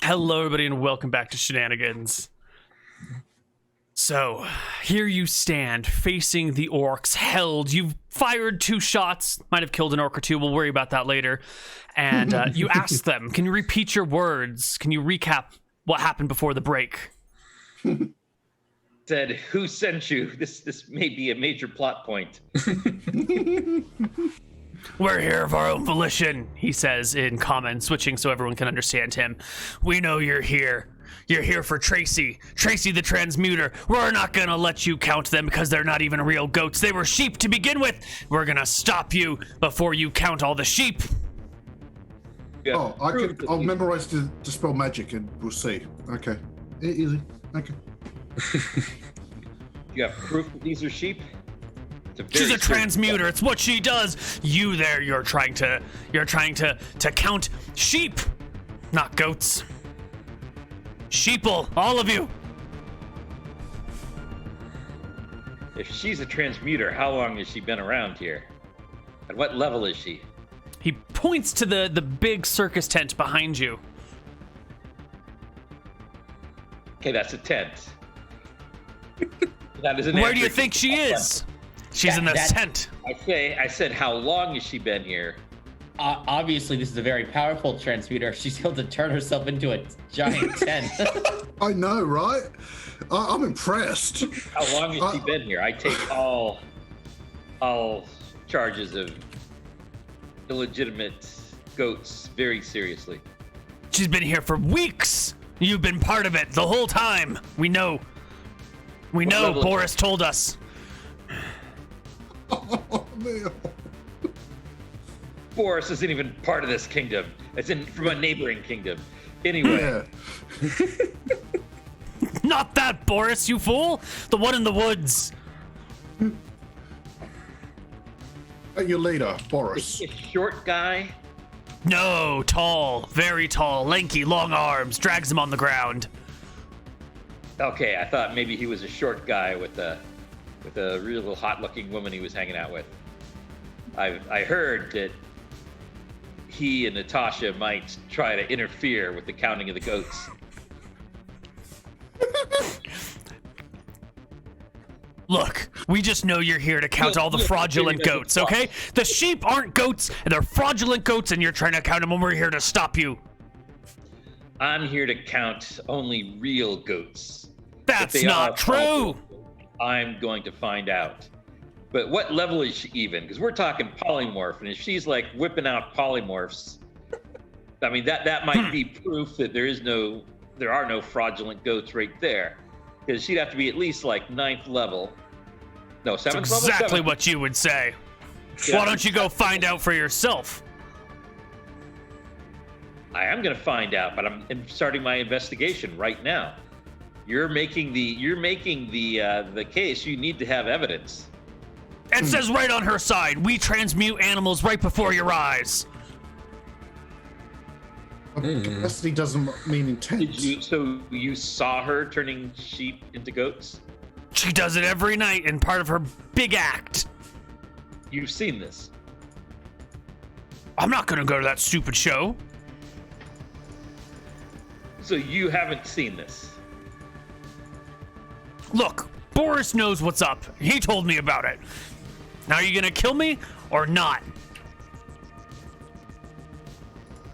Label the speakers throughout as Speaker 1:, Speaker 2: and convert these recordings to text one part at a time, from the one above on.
Speaker 1: Hello, everybody, and welcome back to Shenanigans. So, here you stand, facing the orcs, held. You've fired 2 shots, might have killed an orc or 2, we'll worry about that later. And you ask them, can you repeat your words? Can you recap what happened before the break?
Speaker 2: Said, who sent you? This may be a major plot point.
Speaker 1: We're here of our own volition, he says in common, switching so everyone can understand him. We know you're here. You're here for Tracy the transmuter. We're not gonna let you count them because they're not even real goats. They were sheep to begin with. We're gonna stop you before you count all the sheep.
Speaker 3: Yeah, I'll memorize the dispel magic and we'll see. Okay, easy. Okay.
Speaker 2: You have proof that these are sheep?
Speaker 1: She's a transmuter. It's what she does. You there, you're trying to count sheep, not goats. Sheeple, all of you.
Speaker 2: If she's a transmuter, how long has she been around here? At what level is she?
Speaker 1: He points to the big circus tent behind you.
Speaker 2: Okay, that's a tent. That is an
Speaker 1: Where do you think she is? She's in the tent.
Speaker 2: I said, how long has she been here?
Speaker 4: Obviously, this is a very powerful transmuter. She's able to turn herself into a giant tent.
Speaker 3: I know, right? I'm impressed.
Speaker 2: How long has she been here? I take all charges of illegitimate goats very seriously.
Speaker 1: She's been here for weeks. You've been part of it the whole time. We know. Boris told us.
Speaker 3: Oh, Neal.
Speaker 2: Boris isn't even part of this kingdom. It's from a neighboring kingdom. Anyway.
Speaker 3: Yeah.
Speaker 1: Not that, Boris, you fool! The one in the woods.
Speaker 3: Your leader, Boris.
Speaker 2: Is he a short guy?
Speaker 1: No, tall, very tall, lanky, long arms, drags him on the ground.
Speaker 2: Okay, I thought maybe he was a short guy with a real hot-looking woman he was hanging out with. I heard that he and Natasha might try to interfere with the counting of the goats.
Speaker 1: Look, we just know you're here to count all the fraudulent goats, okay? The sheep aren't goats, and they're fraudulent goats, and you're trying to count them, and we're here to stop you.
Speaker 2: I'm here to count only real goats.
Speaker 1: That's not true.
Speaker 2: I'm going to find out. But what level is she even? Because we're talking polymorph, and if she's like whipping out polymorphs, I mean that might be proof that there are no fraudulent goats right there. Because she'd have to be at least like 9th level. No, 7th level?
Speaker 1: Exactly
Speaker 2: 7th.
Speaker 1: what you would say.
Speaker 2: Yeah.
Speaker 1: Why don't you go find out for yourself?
Speaker 2: I am going to find out, but I'm starting my investigation right now. You're making the case. You need to have evidence.
Speaker 1: It says right on her side, we transmute animals right before your eyes.
Speaker 3: Capacity doesn't mean intent.
Speaker 2: So you saw her turning sheep into goats?
Speaker 1: She does it every night in part of her big act.
Speaker 2: You've seen this?
Speaker 1: I'm not gonna go to that stupid show.
Speaker 2: So you haven't seen this?
Speaker 1: Look, Boris knows what's up. He told me about it. Now are you gonna kill me or not?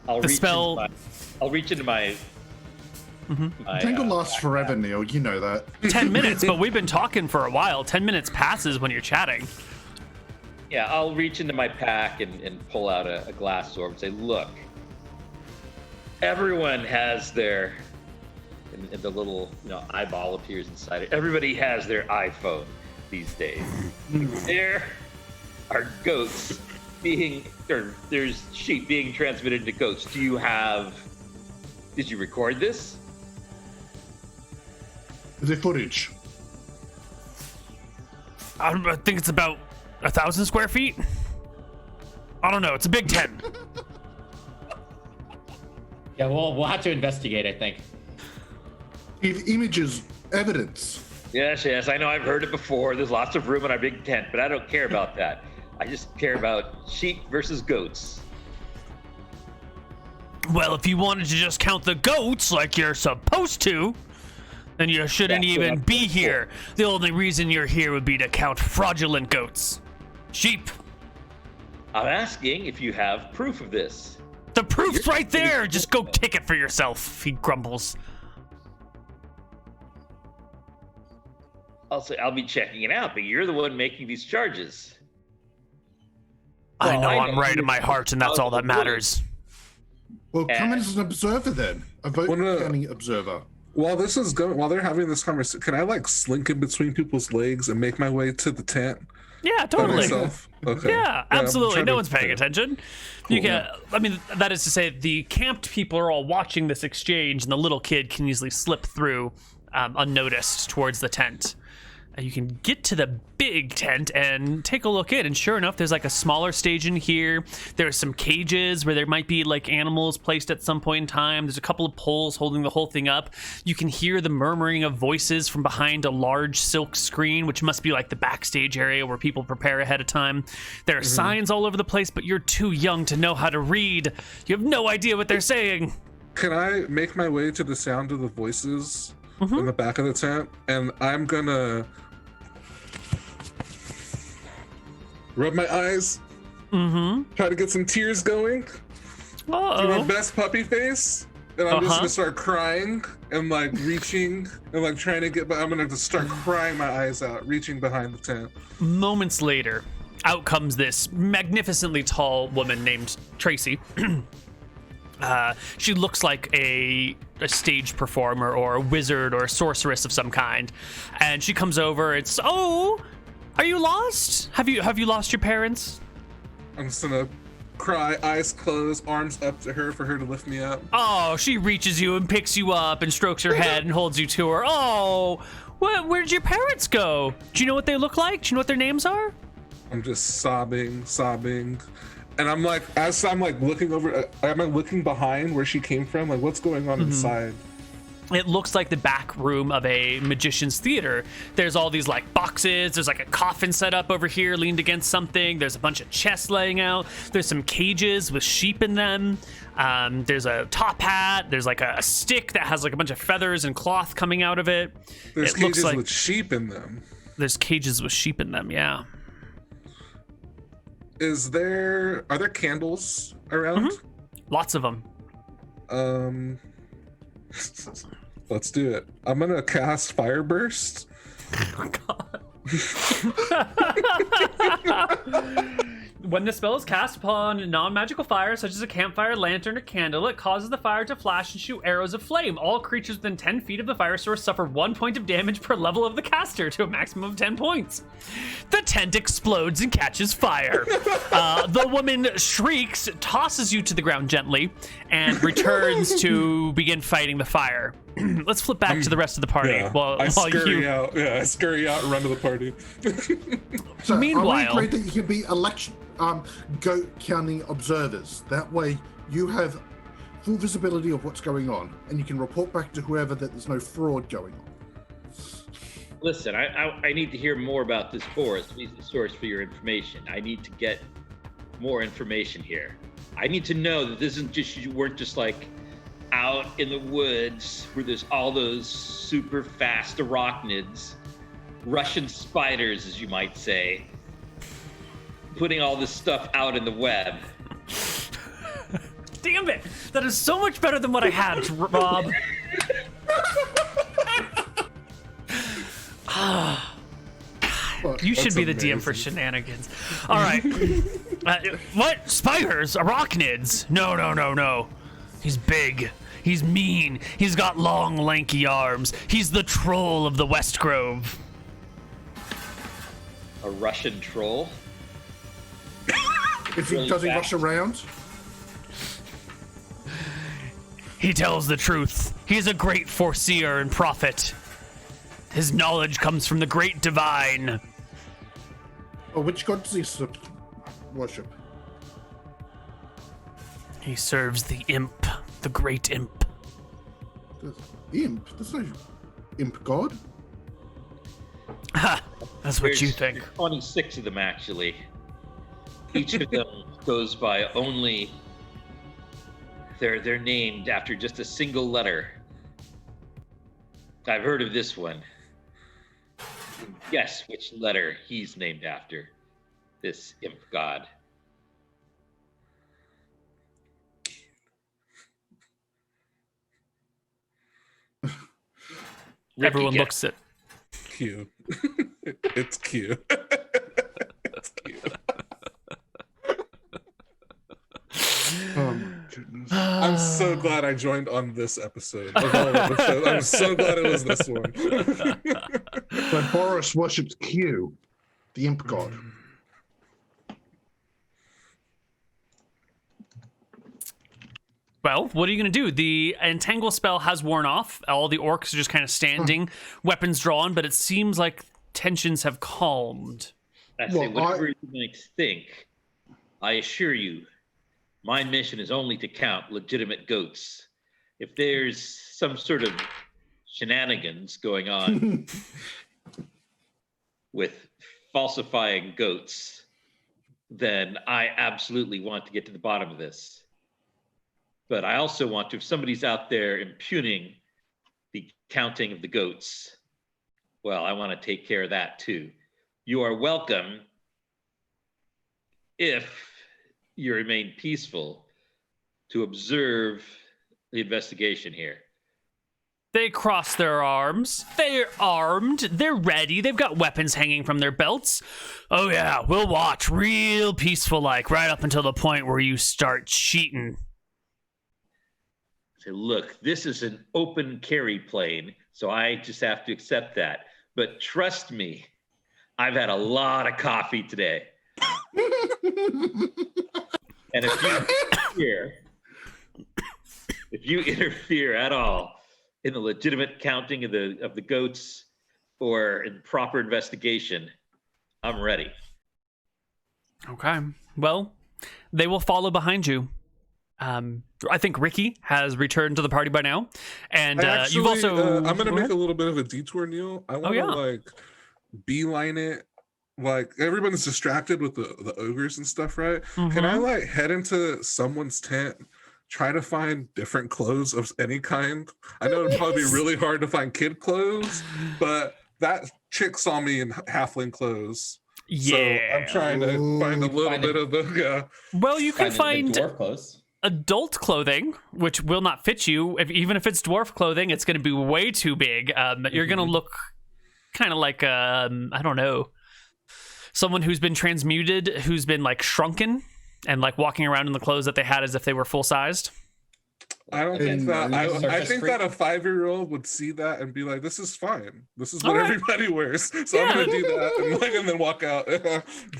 Speaker 2: I'll reach into my
Speaker 3: Tangle lasts forever, Neal. You know that.
Speaker 1: 10 minutes, but we've been talking for a while. 10 minutes passes when you're chatting.
Speaker 2: Yeah, I'll reach into my pack and pull out a glass orb and say, look, everyone has their, and the little eyeball appears inside it. Everybody has their iPhone these days. There are goats there's sheep being transmitted to goats. Did you record this?
Speaker 3: The footage.
Speaker 1: I think it's about 1,000 square feet. I don't know. It's a big 10.
Speaker 4: Yeah, we'll have to investigate, I think.
Speaker 3: Give images, evidence.
Speaker 2: Yes, I know I've heard it before. There's lots of room in our big tent, but I don't care about that. I just care about sheep versus goats.
Speaker 1: Well, if you wanted to just count the goats like you're supposed to, then you shouldn't even be here. The only reason you're here would be to count fraudulent goats. Sheep.
Speaker 2: I'm asking if you have proof of this.
Speaker 1: The proof's right there. Just go take it for yourself, he grumbles.
Speaker 2: I'll be checking it out, but you're the one making these charges.
Speaker 1: I know I'm right in my heart, and that's all that matters.
Speaker 3: Well, come in as an observer then. A vote counting observer.
Speaker 5: While this is going, while they're having this conversation, can I like slink in between people's legs and make my way to the tent?
Speaker 1: Yeah, totally.
Speaker 5: Okay.
Speaker 1: Yeah, absolutely. No one's paying attention.
Speaker 5: Cool,
Speaker 1: You can. I mean, that is to say, the camped people are all watching this exchange, and the little kid can easily slip through unnoticed towards the tent. You can get to the big tent and take a look in, and sure enough, there's like a smaller stage in here. There's some cages where there might be like animals placed at some point in time. There's a couple of poles holding the whole thing up. You can hear the murmuring of voices from behind a large silk screen, which must be like the backstage area where people prepare ahead of time. There are signs all over the place, but you're too young to know how to read. You have no idea what they're saying.
Speaker 5: Can I make my way to the sound of the voices in the back of the tent? And I'm gonna rub my eyes, try to get some tears going, do my best puppy face, and I'm just gonna start crying and like reaching and like trying to get, but I'm gonna just start crying my eyes out, reaching behind the tent.
Speaker 1: Moments later, out comes this magnificently tall woman named Tracy. She looks like a stage performer or a wizard or a sorceress of some kind, and she comes over. It's are you lost? Have you lost your parents?
Speaker 5: I'm just gonna cry, eyes closed, arms up to her for her to lift me up.
Speaker 1: Oh, she reaches you and picks you up and strokes your head and holds you to her. Oh, where did your parents go? Do you know what they look like? Do you know what their names are?
Speaker 5: I'm just sobbing, and I'm like, as I'm like looking over, am I looking behind where she came from? Like, what's going on inside?
Speaker 1: It looks like the back room of a magician's theater. There's all these like boxes. There's like a coffin set up over here leaned against something. There's a bunch of chests laying out. There's some cages with sheep in them. There's a top hat. There's like a stick that has like a bunch of feathers and cloth coming out of it.
Speaker 5: There's cages with sheep in them.
Speaker 1: There's cages with sheep in them, yeah.
Speaker 5: Are there candles around?
Speaker 1: Lots of them.
Speaker 5: Let's do it. I'm gonna cast Fire Burst.
Speaker 1: Oh, God. When the spell is cast upon a non-magical fire, such as a campfire, lantern, or candle, it causes the fire to flash and shoot arrows of flame. All creatures within 10 feet of the fire source suffer 1 point of damage per level of the caster to a maximum of 10 points. The tent explodes and catches fire. The woman shrieks, tosses you to the ground gently, and returns to begin fighting the fire. Let's flip back to the rest of the party.
Speaker 5: Yeah,
Speaker 1: I
Speaker 5: scurry out and run to the party.
Speaker 3: So
Speaker 1: Meanwhile,
Speaker 3: I would agree that you can be goat counting observers. That way you have full visibility of what's going on, and you can report back to whoever that there's no fraud going on.
Speaker 2: Listen, I need to hear more about this forest. He's the source for your information. I need to get more information here. I need to know that this isn't just, you weren't just like out in the woods where there's all those super fast arachnids, Russian spiders, as you might say, putting all this stuff out in the web.
Speaker 1: Damn it! That is so much better than what I had, Rob. You should be the DM for Shenanigans. All right. What? Spiders? Arachnids? No. He's big. He's mean. He's got long, lanky arms. He's the troll of the West Grove.
Speaker 2: A Russian troll?
Speaker 3: Does he rush around?
Speaker 1: He tells the truth. He is a great foreseer and prophet. His knowledge comes from the great divine.
Speaker 3: Oh, which god does he worship?
Speaker 1: He serves the imp, the great imp.
Speaker 3: Imp? There's no imp god.
Speaker 1: Ha! That's what you think.
Speaker 2: 26 of them, actually. Each of them goes by only They're named after just a single letter. I've heard of this one. Guess which letter he's named after. This imp god.
Speaker 1: Everyone looks at
Speaker 5: Q. It's Q. It's Q.
Speaker 3: Oh my goodness.
Speaker 5: I'm so glad I joined on this episode. Of all episodes. I'm so glad it was this one.
Speaker 3: So Boris worships Q, the imp god.
Speaker 1: Well, what are you going to do? The entangle spell has worn off. All the orcs are just kind of standing, weapons drawn, but it seems like tensions have calmed.
Speaker 2: I say, whatever you might think, I assure you, my mission is only to count legitimate goats. If there's some sort of shenanigans going on with falsifying goats, then I absolutely want to get to the bottom of this. But I also want to, if somebody's out there impugning the counting of the goats, well, I want to take care of that too. You are welcome, if you remain peaceful, to observe the investigation here.
Speaker 1: They cross their arms. They're armed. They're ready. They've got weapons hanging from their belts. Oh yeah, we'll watch real peaceful like right up until the point where you start cheating.
Speaker 2: Say, look, this is an open carry plane, so I just have to accept that. But trust me, I've had a lot of coffee today. And if you interfere at all in the legitimate counting of the goats or in proper investigation, I'm ready.
Speaker 1: Okay. Well, they will follow behind you. I think Ricky has returned to the party by now, and you've also.
Speaker 5: I'm gonna make a little bit of a detour, Neal. I want to like beeline it. Like everyone's distracted with the ogres and stuff, right? Mm-hmm. Can I like head into someone's tent, try to find different clothes of any kind? I know it'd probably be really hard to find kid clothes, but that chick saw me in halfling clothes.
Speaker 1: Yeah,
Speaker 5: so I'm trying to find a little bit of the.
Speaker 1: Well, you can find
Speaker 4: dwarf clothes.
Speaker 1: Adult clothing, which will not fit you. Even if it's dwarf clothing, it's going to be way too big. You're going to look kind of like I don't know, someone who's been transmuted, who's been like shrunken and like walking around in the clothes that they had as if they were full sized.
Speaker 5: I don't think that. I think that a 5-year-old would see that and be like, "This is fine. This is what everybody wears." So I'm gonna do that and then walk out.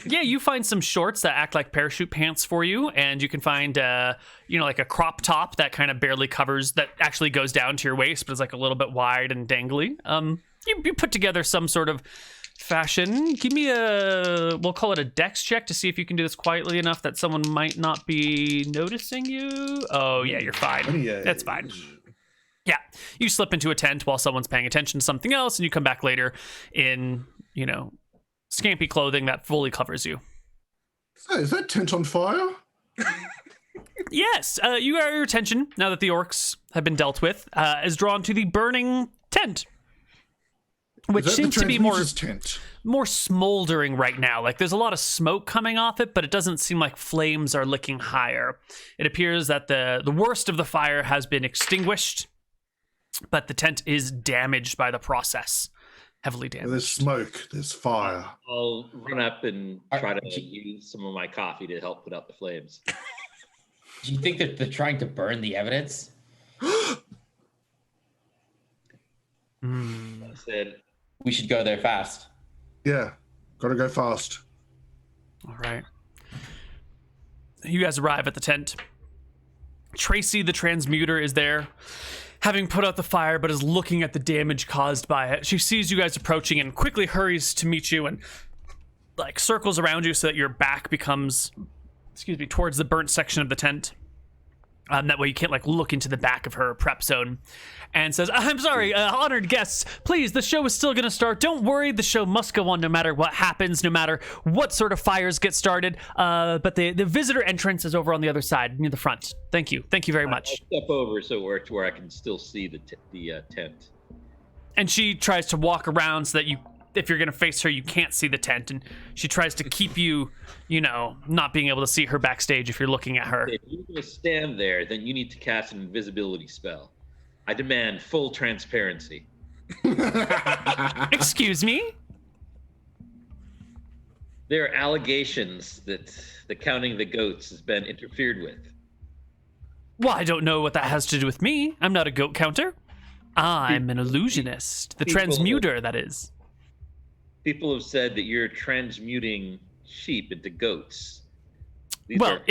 Speaker 1: Yeah, you find some shorts that act like parachute pants for you, and you can find, like a crop top that kind of barely covers, that actually goes down to your waist, but is like a little bit wide and dangly. You put together some sort of fashion. Give me we'll call it a dex check to see if you can do this quietly enough that someone might not be noticing you. Oh yeah, you're fine. That's fine. Yeah, you slip into a tent while someone's paying attention to something else, and you come back later in, scampy clothing that fully covers you.
Speaker 3: So, is that tent on fire?
Speaker 1: Yes, your attention, now that the orcs have been dealt with, is drawn to the burning tent, which seems to be more smoldering right now. Like there's a lot of smoke coming off it, but it doesn't seem like flames are licking higher. It appears that the worst of the fire has been extinguished, but the tent is damaged by the process. Heavily damaged.
Speaker 3: There's smoke, there's fire.
Speaker 2: I'll run up and try to use some of my coffee to help put out the flames.
Speaker 4: Do you think that they're trying to burn the evidence?
Speaker 2: I said,
Speaker 4: we should go there fast.
Speaker 3: Yeah, gotta go fast.
Speaker 1: All right. You guys arrive at the tent. Tracy, the transmuter, is there, having put out the fire, but is looking at the damage caused by it. She sees you guys approaching and quickly hurries to meet you and like circles around you so that your back becomes, towards the burnt section of the tent. That way you can't like look into the back of her prep zone, and says, I'm sorry, honored guests, please, the show is still gonna start. Don't worry, the show must go on no matter what happens, no matter what sort of fires get started. But the visitor entrance is over on the other side, near the front. Thank you very much.
Speaker 2: I'll step over so where I can still see the tent.
Speaker 1: And she tries to walk around so that if you're gonna face her, you can't see the tent, and she tries to keep you, not being able to see her backstage if you're looking at her.
Speaker 2: If you're gonna stand there, then you need to cast an invisibility spell. I demand full transparency.
Speaker 1: Excuse me?
Speaker 2: There are allegations that the counting the goats has been interfered with.
Speaker 1: Well, I don't know what that has to do with me. I'm not a goat counter. I'm an illusionist. The transmuter, that is.
Speaker 2: People have said that you're transmuting sheep into goats. These
Speaker 1: Well,
Speaker 2: are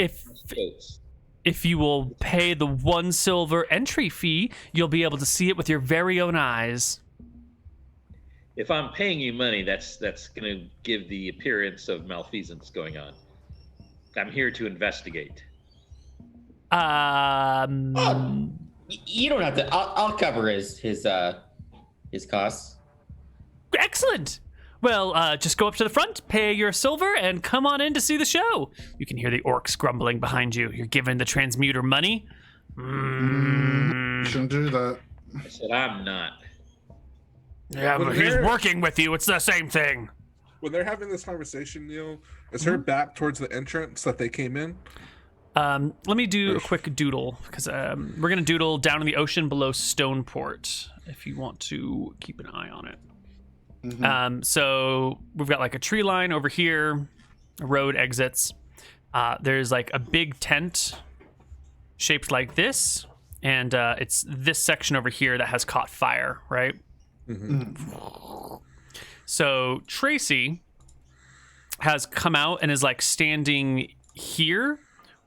Speaker 2: goats.
Speaker 1: if you will pay the 1 silver entry fee, you'll be able to see it with your very own eyes.
Speaker 2: If I'm paying you money, that's going to give the appearance of malfeasance going on. I'm here to investigate.
Speaker 4: Oh, you don't have to. I'll cover his costs.
Speaker 1: Excellent. Well, just go up to the front, pay your silver, and come on in to see the show. You can hear the orcs grumbling behind you. You're giving the transmuter money.
Speaker 3: Shouldn't do that.
Speaker 2: I said I'm not.
Speaker 1: Yeah, but he's working with you. It's the same thing.
Speaker 5: When they're having this conversation, Neal, is her back towards the entrance that they came in?
Speaker 1: Let me do a quick doodle, because we're going to doodle down in the ocean below Stoneport, if you want to keep an eye on it. So we've got like a tree line over here, a road exits. There's like a big tent shaped like this, and it's this section over here that has caught fire, right? So Tracy has come out and is like standing here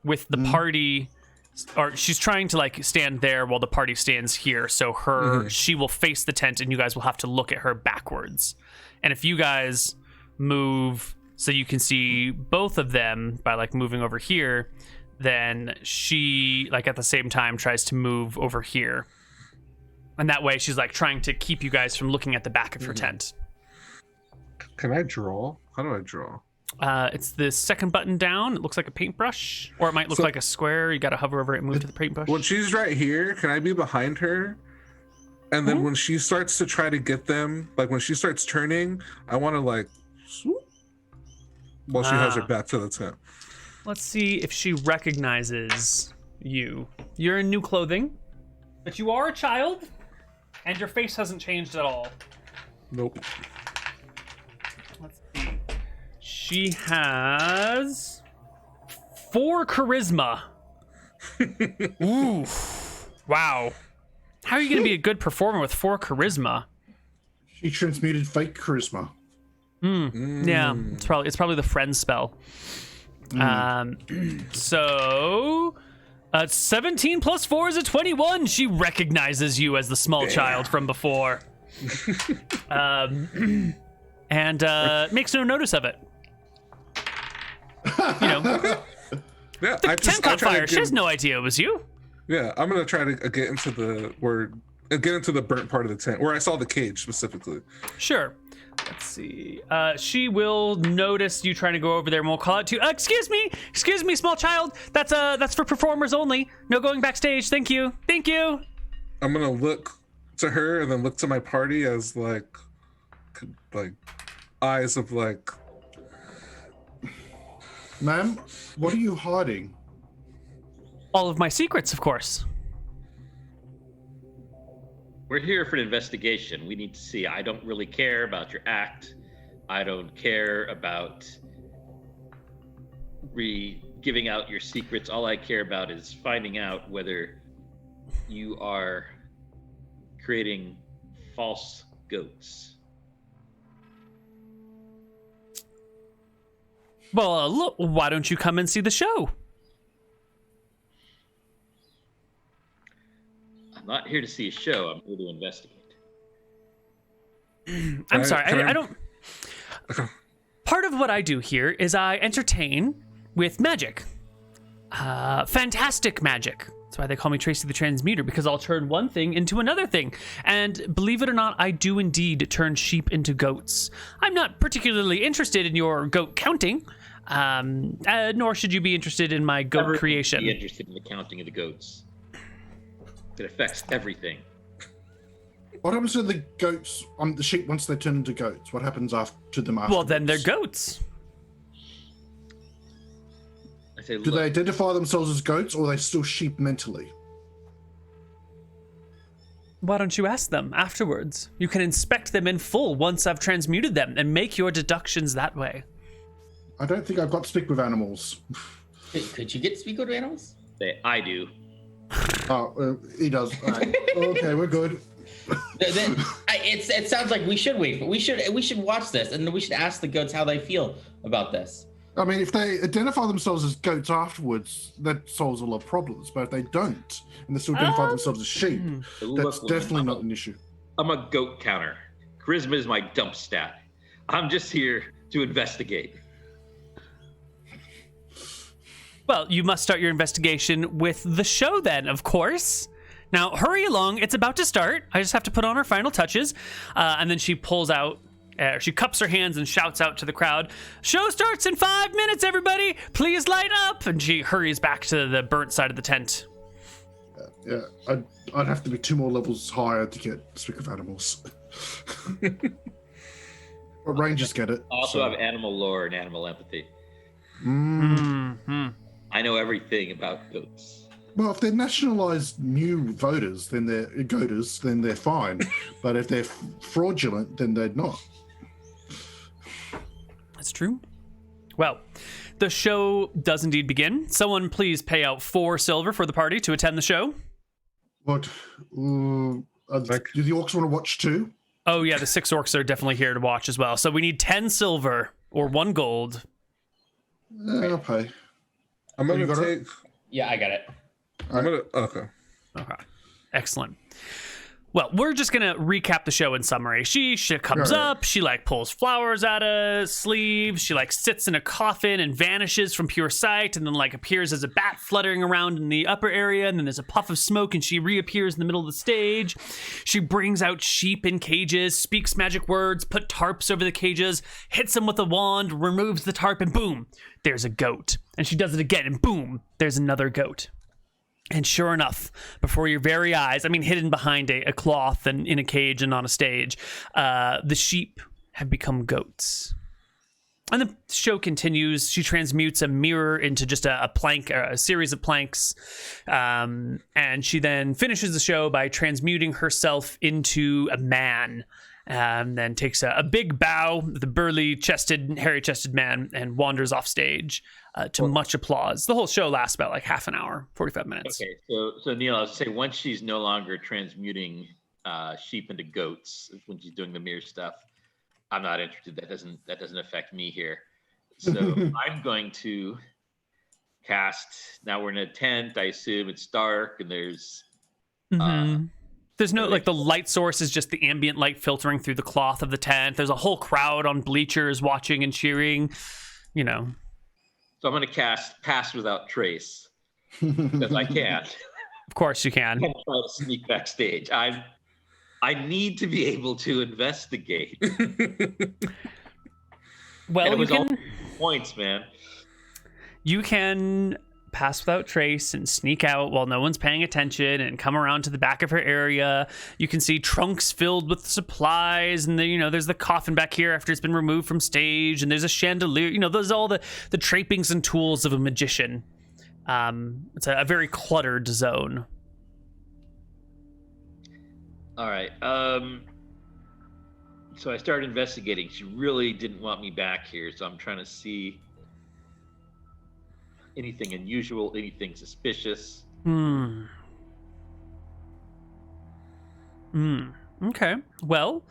Speaker 1: with the party, or she's trying to like stand there while the party stands here. So she will face the tent, and you guys will have to look at her backwards. And if you guys move so you can see both of them by like moving over here, then she like at the same time tries to move over here. And that way she's like trying to keep you guys from looking at the back of her tent.
Speaker 5: Can I draw? How do I draw?
Speaker 1: It's the second button down. It looks like a paintbrush, or it might look like a square. You got to hover over it and move to the paintbrush.
Speaker 5: When she's right here, can I be behind her? And then when she starts to try to get them, like when she starts turning, I want to like swoop while she has her back to the tent.
Speaker 1: Let's see if she recognizes you. You're in new clothing, but you are a child, and your face hasn't changed at all.
Speaker 5: Nope.
Speaker 1: Let's see. She has 4 charisma. Ooh. Wow. How are you going to be a good performer with 4 charisma?
Speaker 3: She transmuted fake charisma.
Speaker 1: Yeah, it's probably the friend spell. So 17 plus 4 is a 21. She recognizes you as the small child from before. And makes no notice of it.
Speaker 5: Yeah,
Speaker 1: The tent caught fire. She has no idea it was you.
Speaker 5: Yeah, I'm gonna try to get into the burnt part of the tent where I saw the cage specifically.
Speaker 1: Sure. Let's see. She will notice you trying to go over there, and we'll call out to you. Excuse me, small child. That's for performers only. No going backstage. Thank you.
Speaker 5: I'm gonna look to her and then look to my party as like eyes of like.
Speaker 3: Ma'am, what are you hiding?
Speaker 1: All of my secrets, of course.
Speaker 2: We're here for an investigation. We need to see. I don't really care about your act. I don't care about giving out your secrets. All I care about is finding out whether you are creating false goats.
Speaker 1: Well, look, why don't you come and see the show?
Speaker 2: I'm not here to see a show. I'm here to investigate.
Speaker 1: I'm sorry. I don't. Part of what I do here is I entertain with magic. Fantastic magic. That's why they call me Tracy the Transmuter, because I'll turn one thing into another thing. And believe it or not, I do indeed turn sheep into goats. I'm not particularly interested in your goat counting, nor should you be interested in my goat creation.
Speaker 2: Be interested in the counting of the goats. It affects everything.
Speaker 3: What happens to the goats, the sheep, once they turn into goats? What happens to them afterwards?
Speaker 1: Well, then they're goats.
Speaker 2: I say,
Speaker 3: Do they identify themselves as goats, or are they still sheep mentally?
Speaker 1: Why don't you ask them afterwards? You can inspect them in full once I've transmuted them and make your deductions that way.
Speaker 3: I don't think I've got to speak with animals.
Speaker 4: Could you get to speak with animals?
Speaker 2: I do.
Speaker 3: Oh, he does. Right. Okay, we're good.
Speaker 4: It sounds like we should wait, but we should watch this, and we should ask the goats how they feel about this.
Speaker 3: I mean, if they identify themselves as goats afterwards, that solves a lot of problems. But if they don't, and they still identify themselves as sheep, that's definitely not an issue.
Speaker 2: I'm a goat counter. Charisma is my dump stat. I'm just here to investigate.
Speaker 1: Well, you must start your investigation with the show then, of course. Now, hurry along. It's about to start. I just have to put on her final touches. And then she pulls out, she cups her hands and shouts out to the crowd, "Show starts in 5 minutes, everybody. Please light up." And she hurries back to the burnt side of the tent.
Speaker 3: Yeah, I'd have to be 2 more levels higher to get Speak of Animals. But Rangers get it.
Speaker 2: I also have animal lore and animal empathy.
Speaker 1: Mm-hmm.
Speaker 2: I know everything about goats.
Speaker 3: Well, if they're nationalized new voters, then they're goaters, then they're fine. But if they're fraudulent, then they're not.
Speaker 1: That's true. Well, the show does indeed begin. Someone please pay out 4 silver for the party to attend the show.
Speaker 3: What? Do the orcs want to watch too?
Speaker 1: Oh yeah, the 6 orcs are definitely here to watch as well. So we need 10 silver or 1 gold.
Speaker 3: I'll pay.
Speaker 5: I'm going to take...
Speaker 4: Yeah, I got it.
Speaker 5: Okay.
Speaker 1: Okay. Excellent. Well, we're just going to recap the show in summary. She comes up, she pulls flowers out of sleeves, she sits in a coffin and vanishes from pure sight, and then appears as a bat fluttering around in the upper area, and then there's a puff of smoke and she reappears in the middle of the stage. She brings out sheep in cages, speaks magic words, put tarps over the cages, hits them with a wand, removes the tarp, and boom, there's a goat. And she does it again, and boom, there's another goat. And sure enough, before your very eyes, hidden behind a cloth and in a cage and on a stage, the sheep have become goats. And the show continues. She transmutes a mirror into just a plank, a series of planks. And she then finishes the show by transmuting herself into a man. And then takes a big bow, the burly-chested, hairy-chested man, and wanders off stage to much applause. The whole show lasts about half an hour, 45 minutes.
Speaker 2: Okay, so Neal, I was say once she's no longer transmuting sheep into goats, when she's doing the mirror stuff, I'm not interested. That doesn't affect me here. So I'm going to cast. Now we're in a tent. I assume it's dark, and there's.
Speaker 1: There's no, the light source is just the ambient light filtering through the cloth of the tent. There's a whole crowd on bleachers watching and cheering, So
Speaker 2: I'm going to cast Pass Without Trace, because I can't.
Speaker 1: Of course you can.
Speaker 2: I can't try to sneak backstage. I need to be able to investigate.
Speaker 1: Well, you can...
Speaker 2: Points, man.
Speaker 1: You can pass without trace and sneak out while no one's paying attention and come around to the back of her area. You can see trunks filled with supplies, and there's the coffin back here after it's been removed from stage, and there's a chandelier. Those are all the trappings and tools of a magician. It's a very cluttered zone.
Speaker 2: All right. So I started investigating. She really didn't want me back here, so I'm trying to see anything unusual, anything suspicious.
Speaker 1: Okay. Well,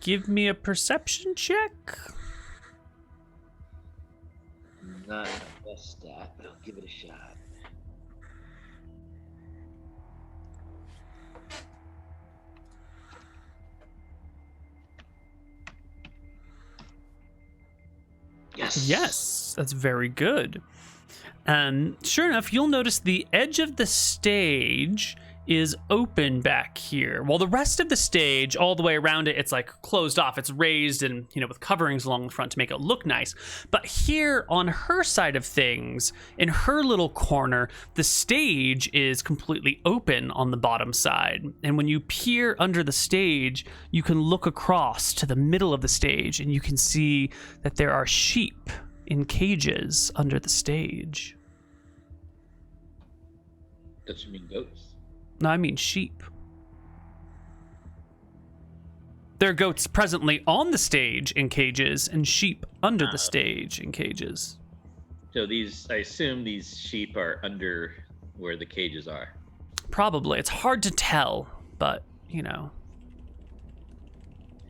Speaker 1: give me a perception check.
Speaker 2: Not the best stat, but I'll give it a shot.
Speaker 1: Yes, that's very good. Sure enough, you'll notice the edge of the stage is open back here. While the rest of the stage, all the way around it, it's like closed off. It's raised and, with coverings along the front to make it look nice. But here on her side of things, in her little corner, the stage is completely open on the bottom side. And when you peer under the stage, you can look across to the middle of the stage and you can see that there are sheep in cages under the stage.
Speaker 2: Does she mean goats?
Speaker 1: No, I mean sheep. There are goats presently on the stage in cages and sheep under the stage in cages.
Speaker 2: So I assume these sheep are under where the cages are.
Speaker 1: Probably. It's hard to tell, but,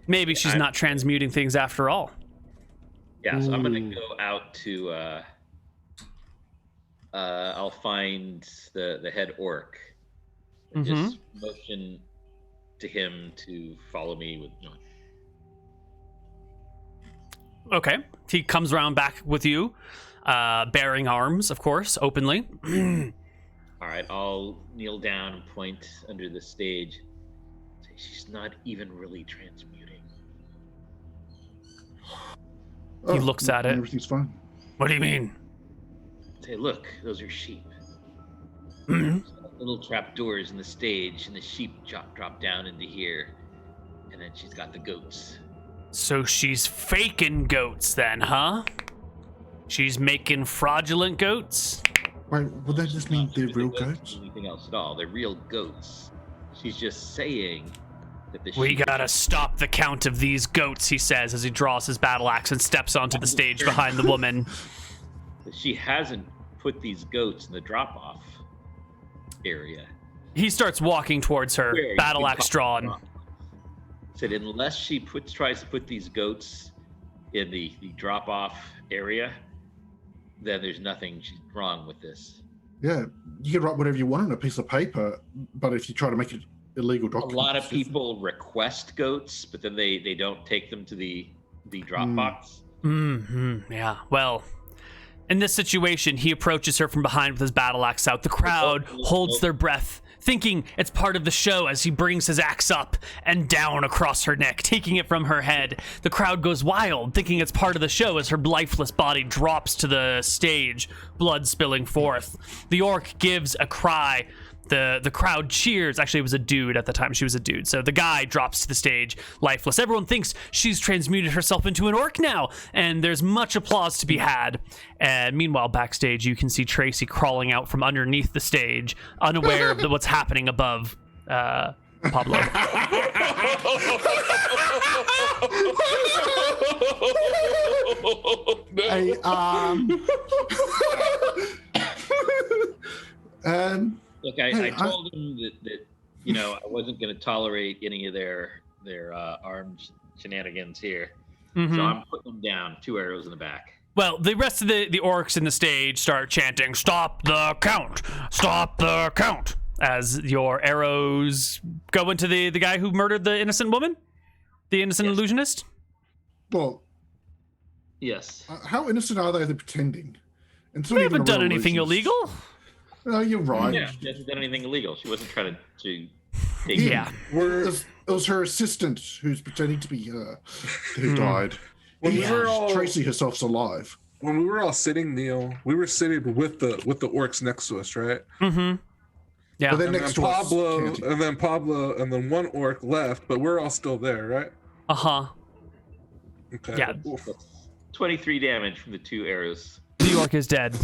Speaker 1: maybe she's not transmuting things after all.
Speaker 2: Yeah, so I'm going to go out to, I'll find the head orc. And just motion to him to follow me with.
Speaker 1: Okay, he comes around back with you, bearing arms, of course, openly.
Speaker 2: All right, I'll kneel down and point under the stage. Say, she's not even really transmuting.
Speaker 1: He looks at it.
Speaker 3: Everything's fine.
Speaker 1: What do you mean?
Speaker 2: Say, look, those are sheep. Little trap doors in the stage, and the sheep drop down into here, and then she's got the goats.
Speaker 1: So she's faking goats then, huh? She's making fraudulent goats?
Speaker 3: Wait, would that just mean they're real goats?
Speaker 2: Anything else at all? They're real goats. She's just saying that the
Speaker 1: We
Speaker 2: sheep
Speaker 1: gotta stop the count of these goats, he says as he draws his battle axe and steps onto the stage behind the woman.
Speaker 2: She hasn't put these goats in the drop-off area.
Speaker 1: He starts walking towards her, battle axe drawn.
Speaker 2: Said unless she tries to put these goats in the drop-off area, then there's nothing wrong with this.
Speaker 3: Yeah, you can write whatever you want on a piece of paper, but if you try to make it illegal document,
Speaker 2: a lot of people request goats, but then they don't take them to the drop box.
Speaker 1: Yeah, well, in this situation, he approaches her from behind with his battle axe out. The crowd holds their breath, thinking it's part of the show as he brings his axe up and down across her neck, taking it from her head. The crowd goes wild, thinking it's part of the show as her lifeless body drops to the stage, blood spilling forth. The orc gives a cry. The crowd cheers. Actually, it was a dude at the time. She was a dude. So the guy drops to the stage, lifeless. Everyone thinks she's transmuted herself into an orc now, and there's much applause to be had. And meanwhile, backstage, you can see Tracy crawling out from underneath the stage, unaware of what's happening above Pablo.
Speaker 2: Look, I told him that I wasn't going to tolerate any of their armed shenanigans here. So I'm putting them down, 2 arrows in the back.
Speaker 1: Well, the rest of the orcs in the stage start chanting, "Stop the count! Stop the count!" as your arrows go into the guy who murdered the innocent woman? The innocent illusionist?
Speaker 3: Well,
Speaker 2: yes.
Speaker 3: How innocent are they? They're pretending.
Speaker 1: We haven't done anything illegal.
Speaker 3: No, you're right.
Speaker 2: Yeah, she hasn't done anything illegal. She wasn't trying to take
Speaker 3: it was her assistant who's pretending to be her who died. Tracy herself's alive.
Speaker 5: When we were all sitting, Neal, we were sitting with the orcs next to us, right?
Speaker 1: Mm-hmm. Yeah.
Speaker 3: But then next to
Speaker 5: Pablo,
Speaker 3: us,
Speaker 5: and then Pablo, and then one orc left, but we're all still there, right?
Speaker 1: Uh-huh.
Speaker 5: Okay.
Speaker 1: Yeah.
Speaker 2: 23 damage from the 2 arrows.
Speaker 1: The orc is dead.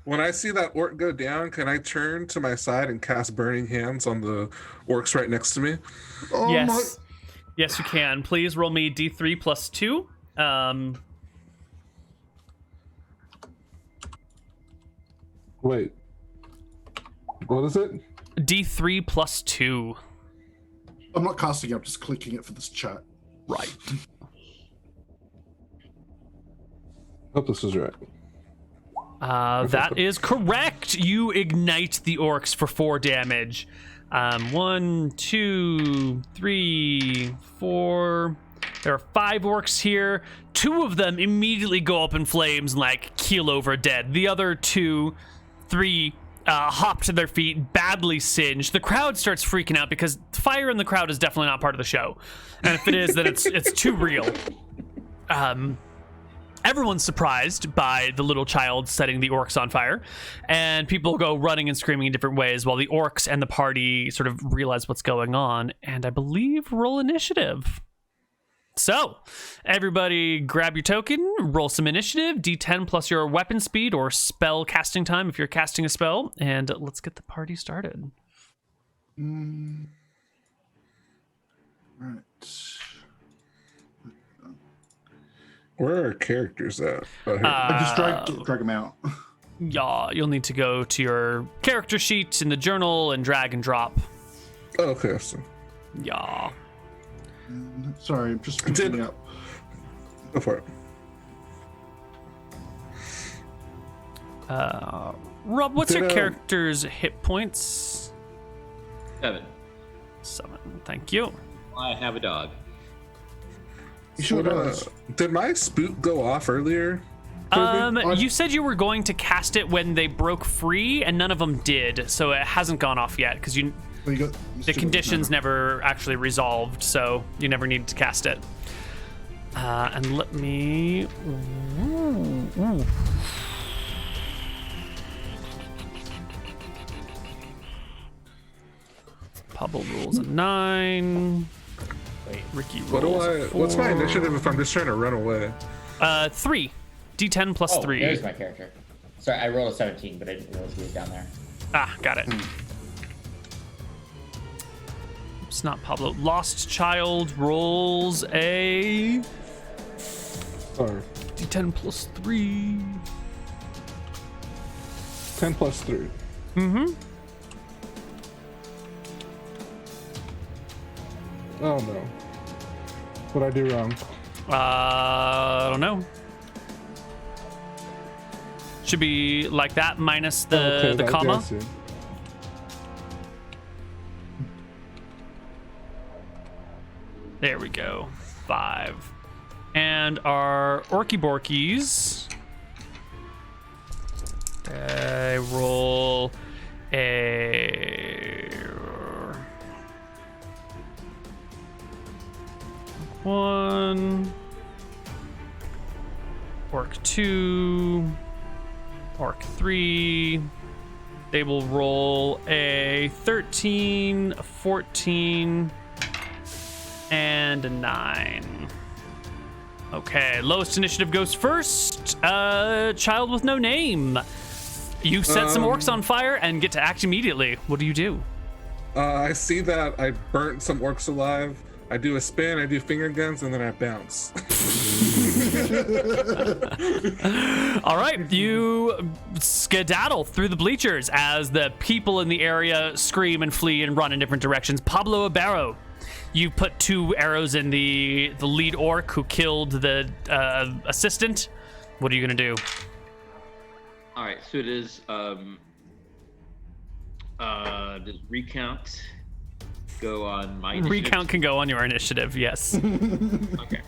Speaker 5: When I see that orc go down, can I turn to my side and cast Burning Hands on the orcs right next to me?
Speaker 3: Oh,
Speaker 1: yes. Yes, you can. Please roll me D3 plus 2.
Speaker 5: Wait. What is it?
Speaker 1: D3 plus 2.
Speaker 3: I'm not casting it, I'm just clicking it for this chat.
Speaker 1: Right.
Speaker 5: Hope this is right.
Speaker 1: That is correct. You ignite the orcs for 4 damage. 1, 2, 3, 4, There are 5 orcs here. 2 of them immediately go up in flames and like keel over dead. The other 3 hop to their feet, badly singed. The crowd starts freaking out because fire in the crowd is definitely not part of the show. And if it is, then it's too real. Everyone's surprised by the little child setting the orcs on fire, and people go running and screaming in different ways while the orcs and the party sort of realize what's going on, and I believe roll initiative. So, everybody grab your token, roll some initiative, D10 plus your weapon speed or spell casting time if you're casting a spell, and let's get the party started.
Speaker 3: Right.
Speaker 5: Where are our characters at?
Speaker 3: I just drag them out.
Speaker 1: Yeah, you'll need to go to your character sheet in the journal and drag and drop.
Speaker 5: Oh, okay, so.
Speaker 1: Yeah.
Speaker 3: Sorry, I'm just picking up.
Speaker 5: Go for it.
Speaker 1: Rob, what's your character's hit points?
Speaker 2: 7.
Speaker 1: 7, thank you.
Speaker 2: I have a dog.
Speaker 3: You sure does.
Speaker 5: Did my spook go off earlier?
Speaker 1: You said you were going to cast it when they broke free, and none of them did, so it hasn't gone off yet, because the conditions never actually resolved, so you never needed to cast it. And let me... Ooh. Pablo rolls a 9.
Speaker 4: Wait.
Speaker 1: Ricky rolls a 4.
Speaker 5: What's my initiative if I'm just trying to run away?
Speaker 1: 3. D10 plus 3.
Speaker 4: There's my character. Sorry, I rolled a 17, but I didn't realize he was down there.
Speaker 1: Ah, got it. It's not Pablo. Lost Child rolls a...
Speaker 5: Sorry.
Speaker 1: D10 plus 3.
Speaker 5: 10 plus 3.
Speaker 1: Mm-hmm.
Speaker 5: Oh no. What'd I do wrong?
Speaker 1: I don't know. Should be like that minus the comma.
Speaker 5: Yeah,
Speaker 1: There we go. 5. And our Orky Borkies. They roll a 1. Orc 2. Orc 3. They will roll a 13, a 14, and a 9. Okay, lowest initiative goes first. Child with no name. You set some orcs on fire and get to act immediately. What do you do?
Speaker 5: I see that I burnt some orcs alive. I do a spin, I do finger guns, and then I bounce.
Speaker 1: All right, you skedaddle through the bleachers as the people in the area scream and flee and run in different directions. Pablo Ibarro, you put 2 arrows in the lead orc who killed the assistant. What are you gonna do?
Speaker 2: All right, so it is. Does recount go on my initiative?
Speaker 1: Recount can go on your initiative, yes.
Speaker 2: Okay.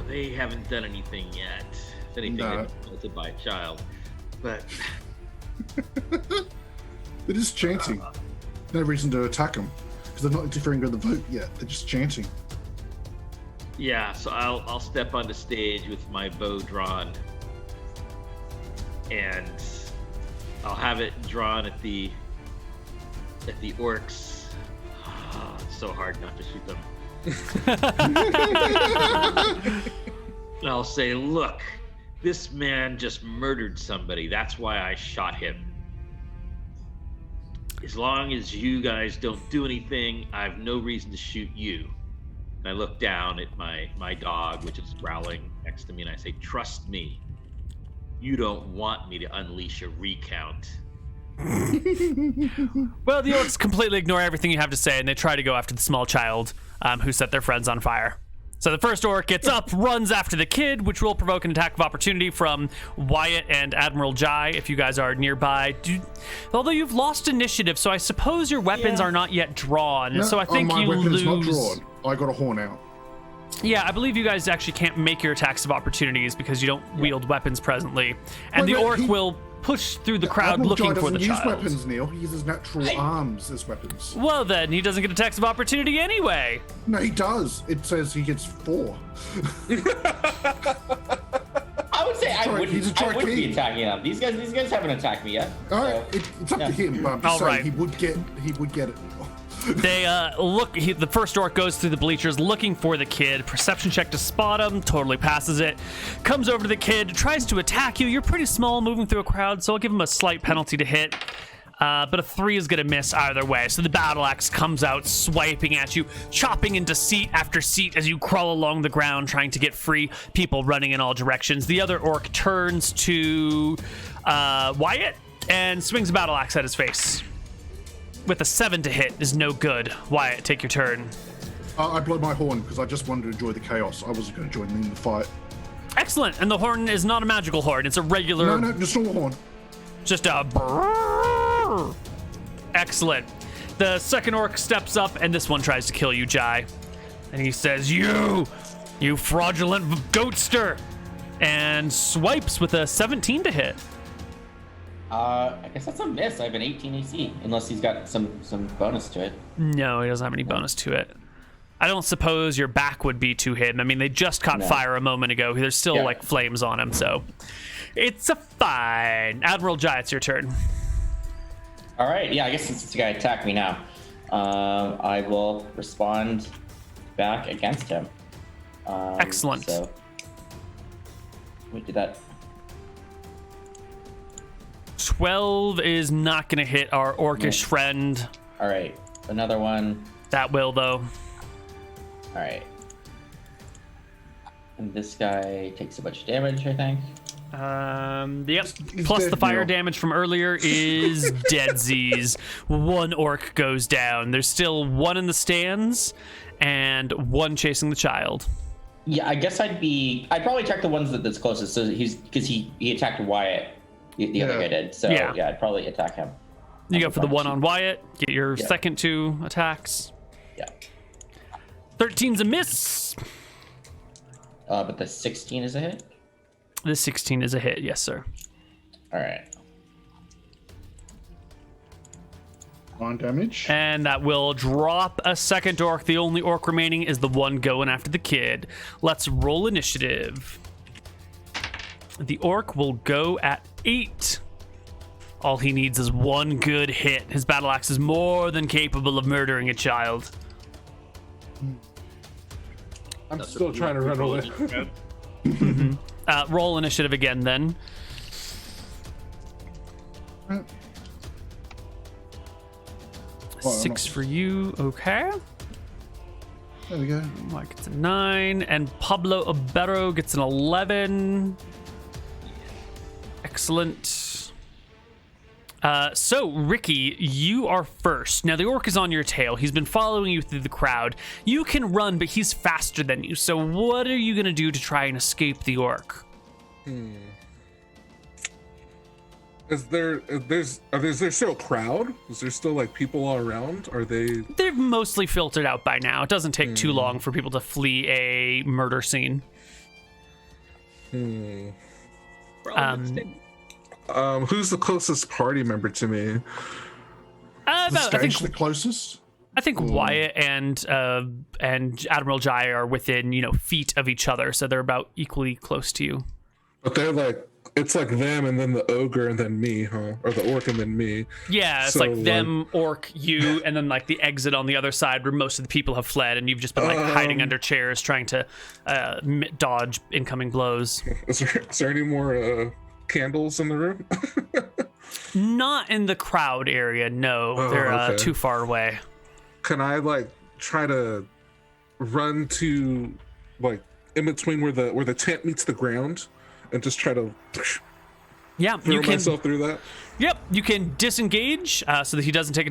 Speaker 2: They haven't done anything yet. If anything, they've been assaulted by a child. But
Speaker 3: they're just chanting. No reason to attack them because they're not interfering with the vote yet. They're just chanting.
Speaker 2: yeah, so I'll step on the stage with my bow drawn, and I'll have it drawn at the orcs. Oh, it's so hard not to shoot them. And I'll say, look, this man just murdered somebody. That's why I shot him. As long as you guys don't do anything, I have no reason to shoot you. And I look down at my dog, which is growling next to me, and I say, trust me, you don't want me to unleash a recount.
Speaker 1: Well, the orcs completely ignore everything you have to say, and they try to go after the small child who set their friends on fire. So the first orc gets up, runs after the kid, which will provoke an attack of opportunity from Wyatt and Admiral Jai if you guys are nearby. Although you've lost initiative, so I suppose your weapons are not yet drawn.
Speaker 3: No,
Speaker 1: so I think
Speaker 3: my
Speaker 1: you
Speaker 3: weapon's
Speaker 1: lose.
Speaker 3: not drawn. I got a horn out.
Speaker 1: Yeah, I believe you guys actually can't make your attacks of opportunities because you don't wield weapons presently. And the orc will push through the crowd
Speaker 3: Admiral
Speaker 1: looking
Speaker 3: Jai
Speaker 1: for the
Speaker 3: doesn't use
Speaker 1: child.
Speaker 3: weapons, Neil. He uses natural arms as weapons.
Speaker 1: Well, then, he doesn't get attacks of opportunity anyway.
Speaker 3: No, he does. It says he gets 4.
Speaker 4: I would say I wouldn't be
Speaker 3: King.
Speaker 4: attacking them. These guys haven't attacked me yet.
Speaker 3: All right, it's up to him, but I'm just saying he would get it.
Speaker 1: They the first orc goes through the bleachers looking for the kid. Perception check to spot him, totally passes it. Comes over to the kid, tries to attack you. You're pretty small moving through a crowd, so I'll give him a slight penalty to hit. But a 3 is gonna miss either way. So the battle axe comes out, swiping at you, chopping into seat after seat as you crawl along the ground, trying to get free. People running in all directions. The other orc turns to Wyatt and swings a battle axe at his face. With a 7 to hit is no good. Wyatt, take your turn.
Speaker 3: I blow my horn because I just wanted to enjoy the chaos. I wasn't going to join in the fight.
Speaker 1: Excellent. And the horn is not a magical horn. It's a regular.
Speaker 3: No, just normal horn.
Speaker 1: Just a brrrr. Excellent. The second orc steps up, and this one tries to kill you, Jai. And he says, You fraudulent goatster! And swipes with a 17 to hit.
Speaker 4: I guess that's a miss. I have an 18 AC, unless he's got some bonus to it.
Speaker 1: No, he doesn't have any bonus to it. I don't suppose your back would be to him. I mean, they just caught fire a moment ago. There's still like flames on him, so it's a fine. Admiral Jai, it's your turn.
Speaker 4: All right, yeah, I guess since this guy attacked me now, I will respond back against him.
Speaker 1: Excellent.
Speaker 4: So we did that.
Speaker 1: 12 is not going to hit our orcish friend.
Speaker 4: All right, another one.
Speaker 1: That will, though.
Speaker 4: All right. And this guy takes a bunch of damage, I think.
Speaker 1: Yep.
Speaker 3: He's
Speaker 1: Plus
Speaker 3: dead,
Speaker 1: the fire
Speaker 3: Neal.
Speaker 1: damage from earlier is deadsies. 1 orc goes down. There's still 1 in the stands and 1 chasing the child.
Speaker 4: Yeah, I guess I'd probably attack the ones that's closest. So because he attacked Wyatt, the other guy did. So yeah, I'd probably attack him.
Speaker 1: You go for the 1 on Wyatt. Get your second 2 attacks.
Speaker 4: Yeah.
Speaker 1: 13's a miss.
Speaker 4: But the 16 is a hit.
Speaker 1: The 16 is a hit, yes, sir.
Speaker 4: All right.
Speaker 3: 9 damage.
Speaker 1: And that will drop a second orc. The only orc remaining is the one going after the kid. Let's roll initiative. The orc will go at 8. All he needs is 1 good hit. His battle axe is more than capable of murdering a child.
Speaker 5: I'm still trying to run away.
Speaker 1: Roll initiative again, then.
Speaker 3: Well,
Speaker 1: 6 for you. Okay.
Speaker 3: There we go.
Speaker 1: Mike gets a 9, and Pablo Obero gets an 11. Excellent. So, Ricky, you are first. Now, the orc is on your tail. He's been following you through the crowd. You can run, but he's faster than you. So, what are you going to do to try and escape the orc?
Speaker 5: Is there still a crowd? Is there still like people all around? Are they?
Speaker 1: They're mostly filtered out by now. It doesn't take too long for people to flee a murder scene.
Speaker 5: Who's the closest party member to me?
Speaker 3: The closest?
Speaker 1: I think Wyatt and Admiral Jai are within, feet of each other, so they're about equally close to you.
Speaker 5: But they're like, it's like them and then the ogre and then me, huh? Or the orc and then me.
Speaker 1: Yeah, it's like them, orc, you, and then like the exit on the other side where most of the people have fled, and you've just been like hiding under chairs trying to dodge incoming blows.
Speaker 5: Is there any more candles in the room?
Speaker 1: Not in the crowd area, no. They're too far away.
Speaker 5: Can I like try to run to like in between where the tent meets the ground and just try to
Speaker 1: Yeah,
Speaker 5: Throw myself through that.
Speaker 1: Yep, you can disengage so that he doesn't take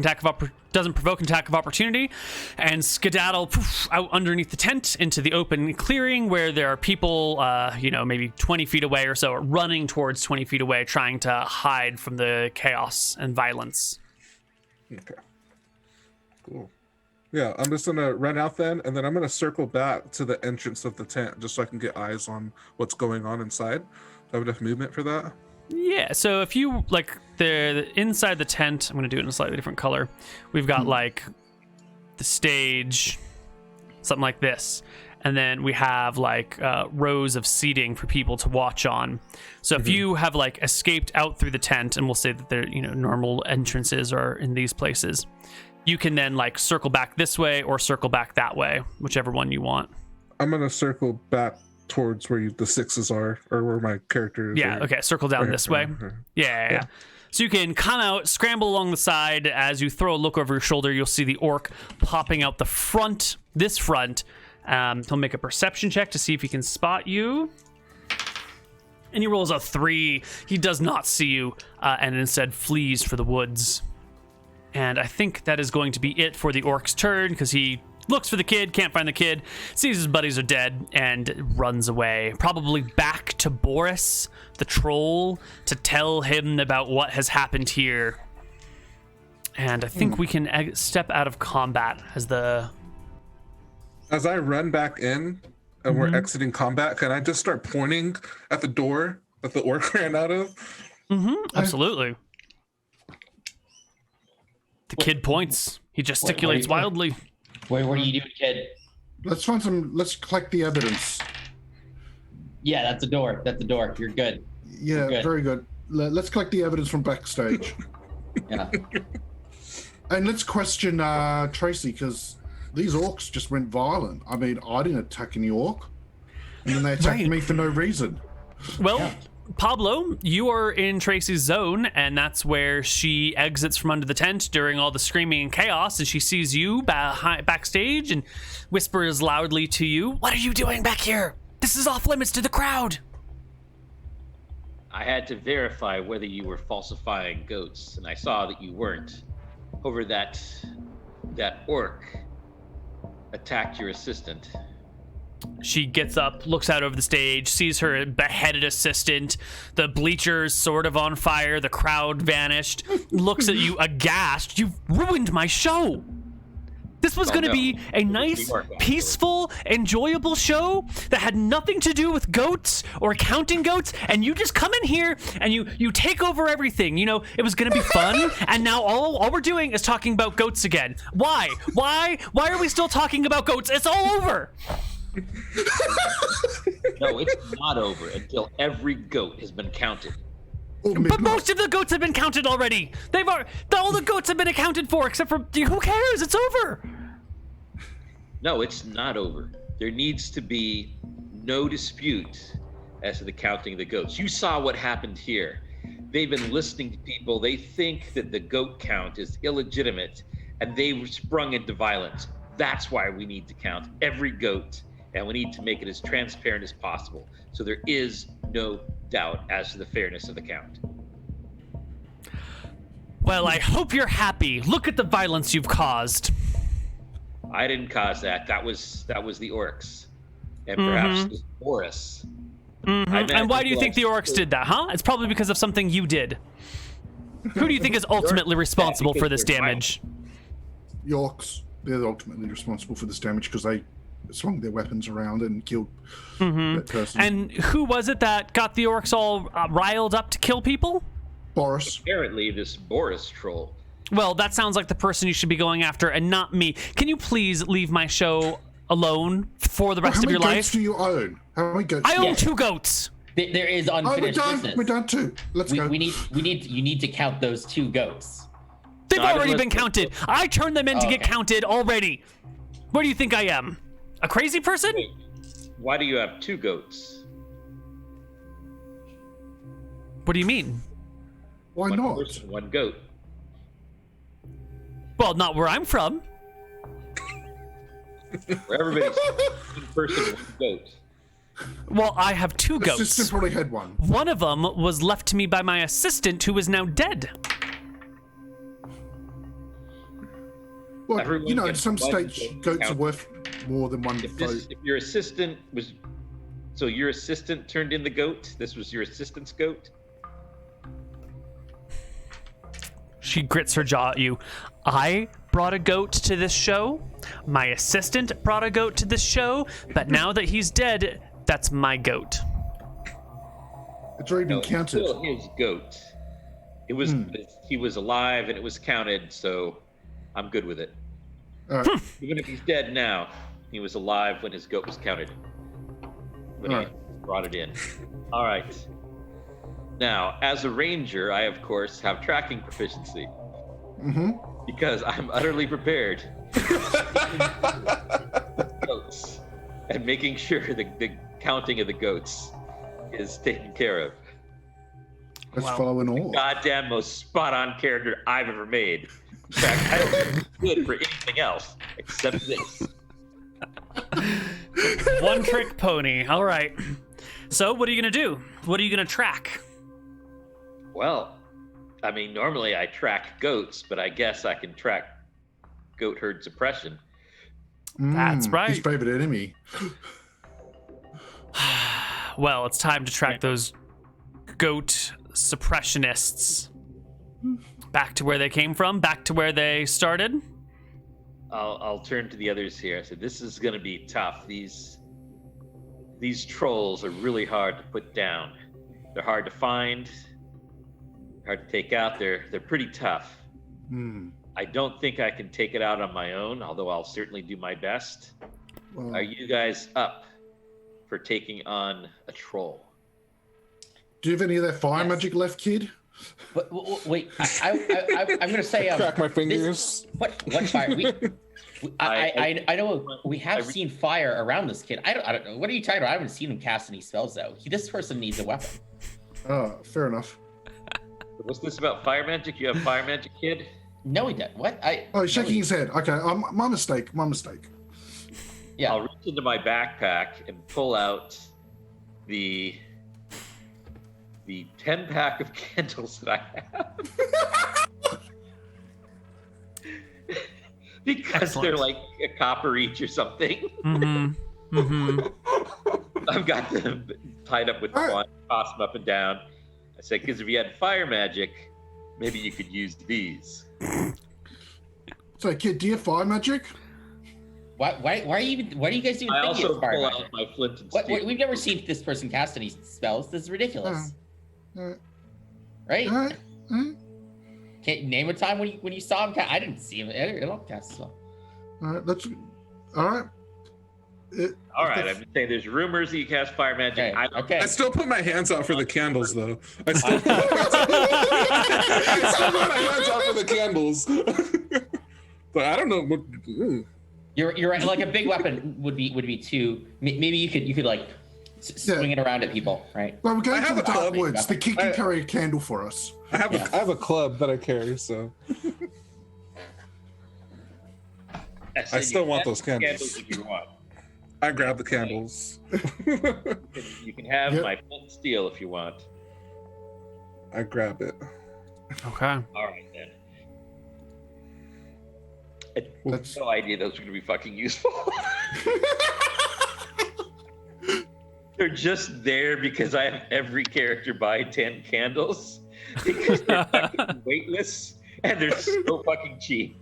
Speaker 1: doesn't provoke an attack of opportunity, and skedaddle out underneath the tent into the open clearing where there are people, maybe 20 feet away or so, running towards 20 feet away, trying to hide from the chaos and violence.
Speaker 5: Okay. Cool. Yeah, I'm just gonna run out then, and then I'm gonna circle back to the entrance of the tent just so I can get eyes on what's going on inside. Do I have enough movement for that?
Speaker 1: Yeah, so if you, like, the inside the tent, I'm going to do it in a slightly different color. We've got, like, the stage, something like this. And then we have, like, rows of seating for people to watch on. So if you have, like, escaped out through the tent, and we'll say that there, normal entrances are in these places, you can then, like, circle back this way or circle back that way, whichever one you want.
Speaker 5: I'm going to circle back towards where the sixes are, or where my character is.
Speaker 1: Yeah, okay, circle down this way. Yeah. So you can come out, scramble along the side. As you throw a look over your shoulder, you'll see the orc popping out the front, this front. He'll make a perception check to see if he can spot you. And he rolls a 3. He does not see you, and instead flees for the woods. And I think that is going to be it for the orc's turn, because he looks for the kid, can't find the kid, sees his buddies are dead, and runs away. Probably back to Boris, the troll, to tell him about what has happened here. And I think we can step out of combat as
Speaker 5: I run back in and we're exiting combat, can I just start pointing at the door that the orc ran out of?
Speaker 1: Absolutely. The kid points. He gesticulates wildly.
Speaker 4: What are you doing, kid?
Speaker 3: Let's collect the evidence.
Speaker 4: Yeah, that's the door. You're good.
Speaker 3: Yeah, good. Very good. Let's collect the evidence from backstage.
Speaker 4: Yeah.
Speaker 3: And let's question Tracy, because these orcs just went violent. I mean, I didn't attack any orc, and then they attacked me for no reason.
Speaker 1: Well, Pablo, you are in Tracy's zone, and that's where she exits from under the tent during all the screaming and chaos, and she sees you backstage and whispers loudly to you, "What are you doing back here? This is off limits to the crowd."
Speaker 2: I had to verify whether you were falsifying goats, and I saw that you weren't. Over that orc attacked your assistant.
Speaker 1: She gets up, looks out over the stage, sees her beheaded assistant, the bleachers sort of on fire, the crowd vanished, looks at you aghast. "You've ruined my show. This was going to be a nice, peaceful, enjoyable show that had nothing to do with goats or counting goats, and you just come in here and you take over everything. It was going to be fun, and now all we're doing is talking about goats again. Why? Why are we still talking about goats? It's all over."
Speaker 2: No, it's not over until every goat has been counted.
Speaker 1: But most of the goats have been counted already. All the goats have been accounted for, except for, who cares? It's over.
Speaker 2: No, it's not over. There needs to be no dispute as to the counting of the goats. You saw what happened here. They've been listening to people. They think that the goat count is illegitimate, and they were sprung into violence. That's why we need to count every goat, and we need to make it as transparent as possible, so there is no doubt as to the fairness of the count.
Speaker 1: Well, I hope you're happy. Look at the violence you've caused.
Speaker 2: I didn't cause that. That was the orcs, and perhaps it was Boris.
Speaker 1: And why do you think the orcs did that, huh? It's probably because of something you did. Who do you think is ultimately responsible for this damage?
Speaker 3: The orcs. They're ultimately responsible for this damage because they swung their weapons around and killed that person.
Speaker 1: And who was it that got the orcs all riled up to kill people?
Speaker 3: Boris.
Speaker 2: Apparently, this Boris troll.
Speaker 1: Well, that sounds like the person you should be going after and not me. Can you please leave my show alone for the rest of your life?
Speaker 3: How many goats do you own? How many goats?
Speaker 1: I own 2 goats.
Speaker 4: There is unfinished business.
Speaker 3: We're done 2. Let's go.
Speaker 4: You need to count those 2 goats.
Speaker 1: They've already been counted. I turned them in to get counted already. What do you think I am? A crazy person?
Speaker 2: Wait, why do you have 2 goats?
Speaker 1: What do you mean?
Speaker 3: Why
Speaker 2: One
Speaker 3: not?
Speaker 2: person, 1 goat.
Speaker 1: Well, not where I'm from.
Speaker 2: For everybody's 1 person, 1 goat.
Speaker 1: Well, I have two
Speaker 3: The
Speaker 1: goats.
Speaker 3: assistant probably had one.
Speaker 1: One of them was left to me by my assistant, who is now dead.
Speaker 3: Well,
Speaker 2: Everyone
Speaker 3: you know, in
Speaker 2: gets
Speaker 3: some
Speaker 2: one
Speaker 3: states,
Speaker 2: goat
Speaker 3: goats are
Speaker 2: count.
Speaker 3: worth more than one
Speaker 2: If
Speaker 3: vote.
Speaker 2: your assistant was, so your assistant turned in the goat. This was your assistant's goat.
Speaker 1: She grits her jaw at you. I brought a goat to this show. My assistant brought a goat to this show. But now that he's dead, that's my goat.
Speaker 3: It's already been
Speaker 2: No, it's
Speaker 3: counted.
Speaker 2: still his goat. It was he was alive and it was counted, so I'm good with it.
Speaker 3: All right.
Speaker 2: Even if he's dead now, he was alive when his goat was counted. When he
Speaker 3: Alright.
Speaker 2: brought it in. All right. Now, as a ranger, I of course have tracking proficiency
Speaker 3: Mm-hmm.
Speaker 2: because I'm utterly prepared. Goats and making sure the counting of the goats is taken care of.
Speaker 3: Let's
Speaker 1: Wow.
Speaker 3: follow an order.
Speaker 2: Goddamn most spot-on character I've ever made. In fact, I don't think it's good for anything else except this.
Speaker 1: One trick pony. All right. So what are you going to do? What are you going to track?
Speaker 2: Well, I mean, normally I track goats, but I guess I can track goat herd suppression.
Speaker 1: That's right.
Speaker 3: His favorite enemy.
Speaker 1: Well, it's time to track those goat suppressionists back to where they came from, back to where they started.
Speaker 2: I'll turn to the others here. I said, this is going to be tough. These trolls are really hard to put down. They're hard to find, hard to take out. They're pretty tough.
Speaker 3: Hmm.
Speaker 2: I don't think I can take it out on my own, although I'll certainly do my best.
Speaker 3: Well,
Speaker 2: Are you guys up for taking on a troll?
Speaker 3: do you have any of that fire
Speaker 4: Yes.
Speaker 3: magic left, kid?
Speaker 4: Wait, I'm gonna say
Speaker 5: Crack my fingers.
Speaker 4: What fire? I know we have
Speaker 2: I-
Speaker 4: seen fire around this kid. I don't know. What are you talking about? I haven't seen him cast any spells though. This person needs a weapon.
Speaker 3: Oh, fair enough.
Speaker 2: What's this about fire magic? You have fire magic, kid?
Speaker 4: No, he didn't. What?
Speaker 3: Oh, he's shaking his head. Okay, my mistake. My mistake.
Speaker 4: Yeah.
Speaker 2: I'll reach into my backpack and pull out the 10-pack of candles that I have. Because
Speaker 1: Excellent.
Speaker 2: they're like a copper each or something.
Speaker 1: Mm-hmm. Mm-hmm.
Speaker 2: I've got them tied up with twine, toss them up and down. I said, because if you had fire magic, maybe you could use these.
Speaker 3: So, kid, do you have fire magic?
Speaker 4: Why are you guys even
Speaker 2: I
Speaker 4: thinking
Speaker 2: also
Speaker 4: it's fire
Speaker 2: pull
Speaker 4: magic?
Speaker 2: out my flint and
Speaker 4: What,
Speaker 2: steel.
Speaker 4: we've never seen this person cast any spells. This is ridiculous. Right?
Speaker 3: All right. All right.
Speaker 4: Can't name a time when you saw him cast. I didn't see him. I don't cast a spell.
Speaker 3: All right. Let's. All right.
Speaker 2: All right, I'm just saying there's rumors that you cast fire magic.
Speaker 4: Okay.
Speaker 2: I don't
Speaker 4: Okay.
Speaker 5: I still put my hands out for the candles, though. I still put my hands out for the candles. But I don't know what.
Speaker 4: You're right. Like a big weapon would be too. Maybe you could like swing it around at people, right?
Speaker 3: Well, we're going
Speaker 5: I
Speaker 3: to
Speaker 5: have
Speaker 3: the
Speaker 5: a
Speaker 3: dark
Speaker 5: club.
Speaker 3: woods. The kid
Speaker 5: I-
Speaker 3: can carry a candle for us.
Speaker 5: I have a club that I carry, so
Speaker 2: I said
Speaker 5: still
Speaker 2: you
Speaker 5: want
Speaker 2: can
Speaker 5: those
Speaker 2: have
Speaker 5: candles.
Speaker 2: if you want.
Speaker 5: I grab the candles.
Speaker 2: You can have
Speaker 3: Yep.
Speaker 2: my flint and steel if you want.
Speaker 5: I grab it.
Speaker 1: Okay.
Speaker 2: All right then. I
Speaker 3: That's-
Speaker 2: had no idea those were going to be fucking useful. They're just there because I have every character buy 10 candles because they're fucking weightless and they're so fucking cheap.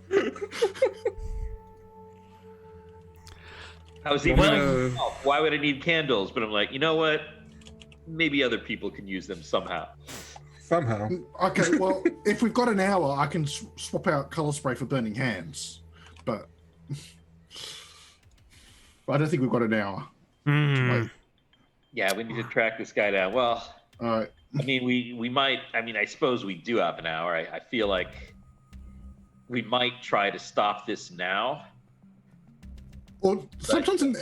Speaker 2: I was even like, oh, why would I need candles? But I'm like, you know what? Maybe other people can use them somehow.
Speaker 5: Somehow.
Speaker 3: Okay, well, if we've got an hour, I can swap out color spray for burning hands, but I don't think we've got an hour.
Speaker 1: Mm.
Speaker 2: Yeah, we need to track this guy down. Well,
Speaker 3: All right.
Speaker 2: I mean, we might. I mean, I suppose we do have an hour. I feel like we might try to stop this now.
Speaker 3: Or sometimes an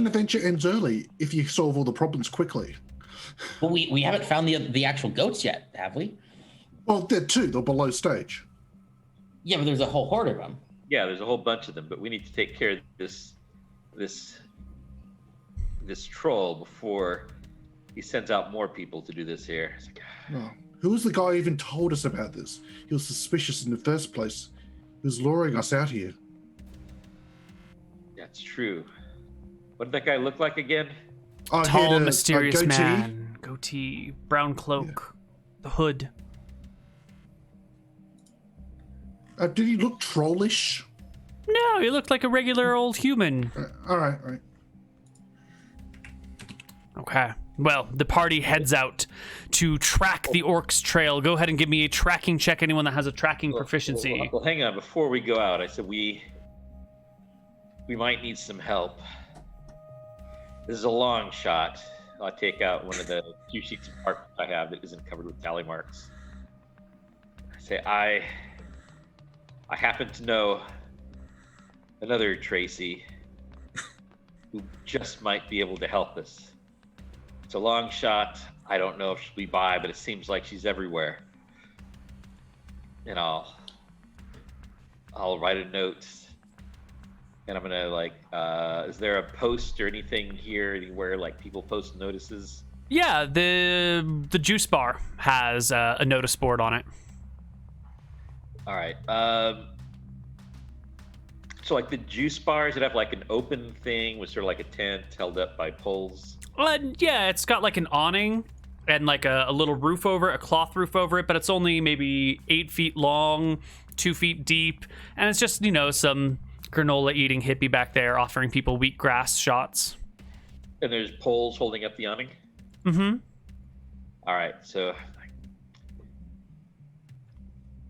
Speaker 3: adventure ends early if you solve all the problems quickly.
Speaker 4: But we haven't found the actual goats yet, have we?
Speaker 3: Well, they're two. They're below stage.
Speaker 4: Yeah, but there's a whole horde of them.
Speaker 2: Yeah, there's a whole bunch of them, but we need to take care of this this troll before he sends out more people to do this here. It's like,
Speaker 3: Oh, who was the guy who even told us about this? He was suspicious in the first place. He was luring us out here.
Speaker 2: that's true. What did that guy look like again?
Speaker 3: Oh, he
Speaker 1: Tall,
Speaker 3: had
Speaker 1: mysterious
Speaker 3: goatee.
Speaker 1: man. Goatee, brown cloak, the hood.
Speaker 3: Did he look trollish?
Speaker 1: No, he looked like a regular old human.
Speaker 3: All right.
Speaker 1: Okay. Well, the party heads out to track the orc's trail. Go ahead and give me a tracking check, anyone that has a tracking proficiency.
Speaker 2: Well, hang on. Before we go out, I said we might need some help. This is a long shot. I'll take out one of the few sheets of parchment I have that isn't covered with tally marks. I say, I happen to know another Tracy who just might be able to help us. It's a long shot. I don't know if she'll be by, but it seems like she's everywhere. And I'll write a note. And I'm gonna is there a post or anything here anywhere like people post notices?
Speaker 1: Yeah, the juice bar has a notice board on it.
Speaker 2: All right. So like the juice bars, it have like an open thing with sort of like a tent held up by poles.
Speaker 1: Yeah, it's got like an awning and like a little roof over it, a cloth roof over it, but it's only maybe 8 feet long, 2 feet deep, and it's just, some granola eating hippie back there offering people wheatgrass shots.
Speaker 2: And there's poles holding up the awning?
Speaker 1: Mm-hmm.
Speaker 2: All right, so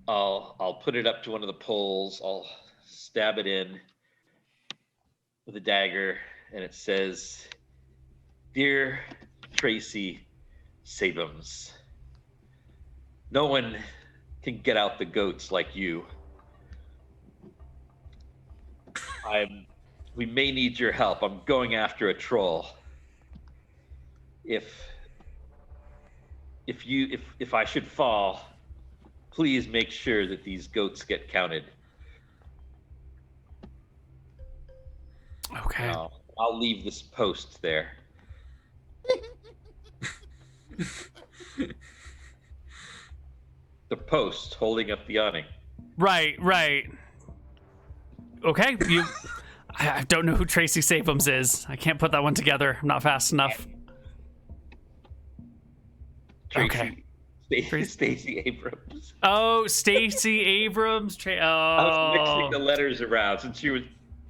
Speaker 2: I'll put it up to one of the poles. I'll stab it in with a dagger, and it says, "Dear Tracy Sabums, no one can get out the goats like you. We may need your help. I'm going after a troll. If I should fall, please make sure that these goats get counted."
Speaker 1: Okay.
Speaker 2: I'll leave this post there. The post holding up the awning.
Speaker 1: Right. Okay, I don't know who Tracy Sabums is. I can't put that one together. I'm not fast enough.
Speaker 2: Tracy,
Speaker 1: Okay.
Speaker 2: Stacey Abrams.
Speaker 1: Oh, Stacey Abrams.
Speaker 2: I was mixing the letters around since she was.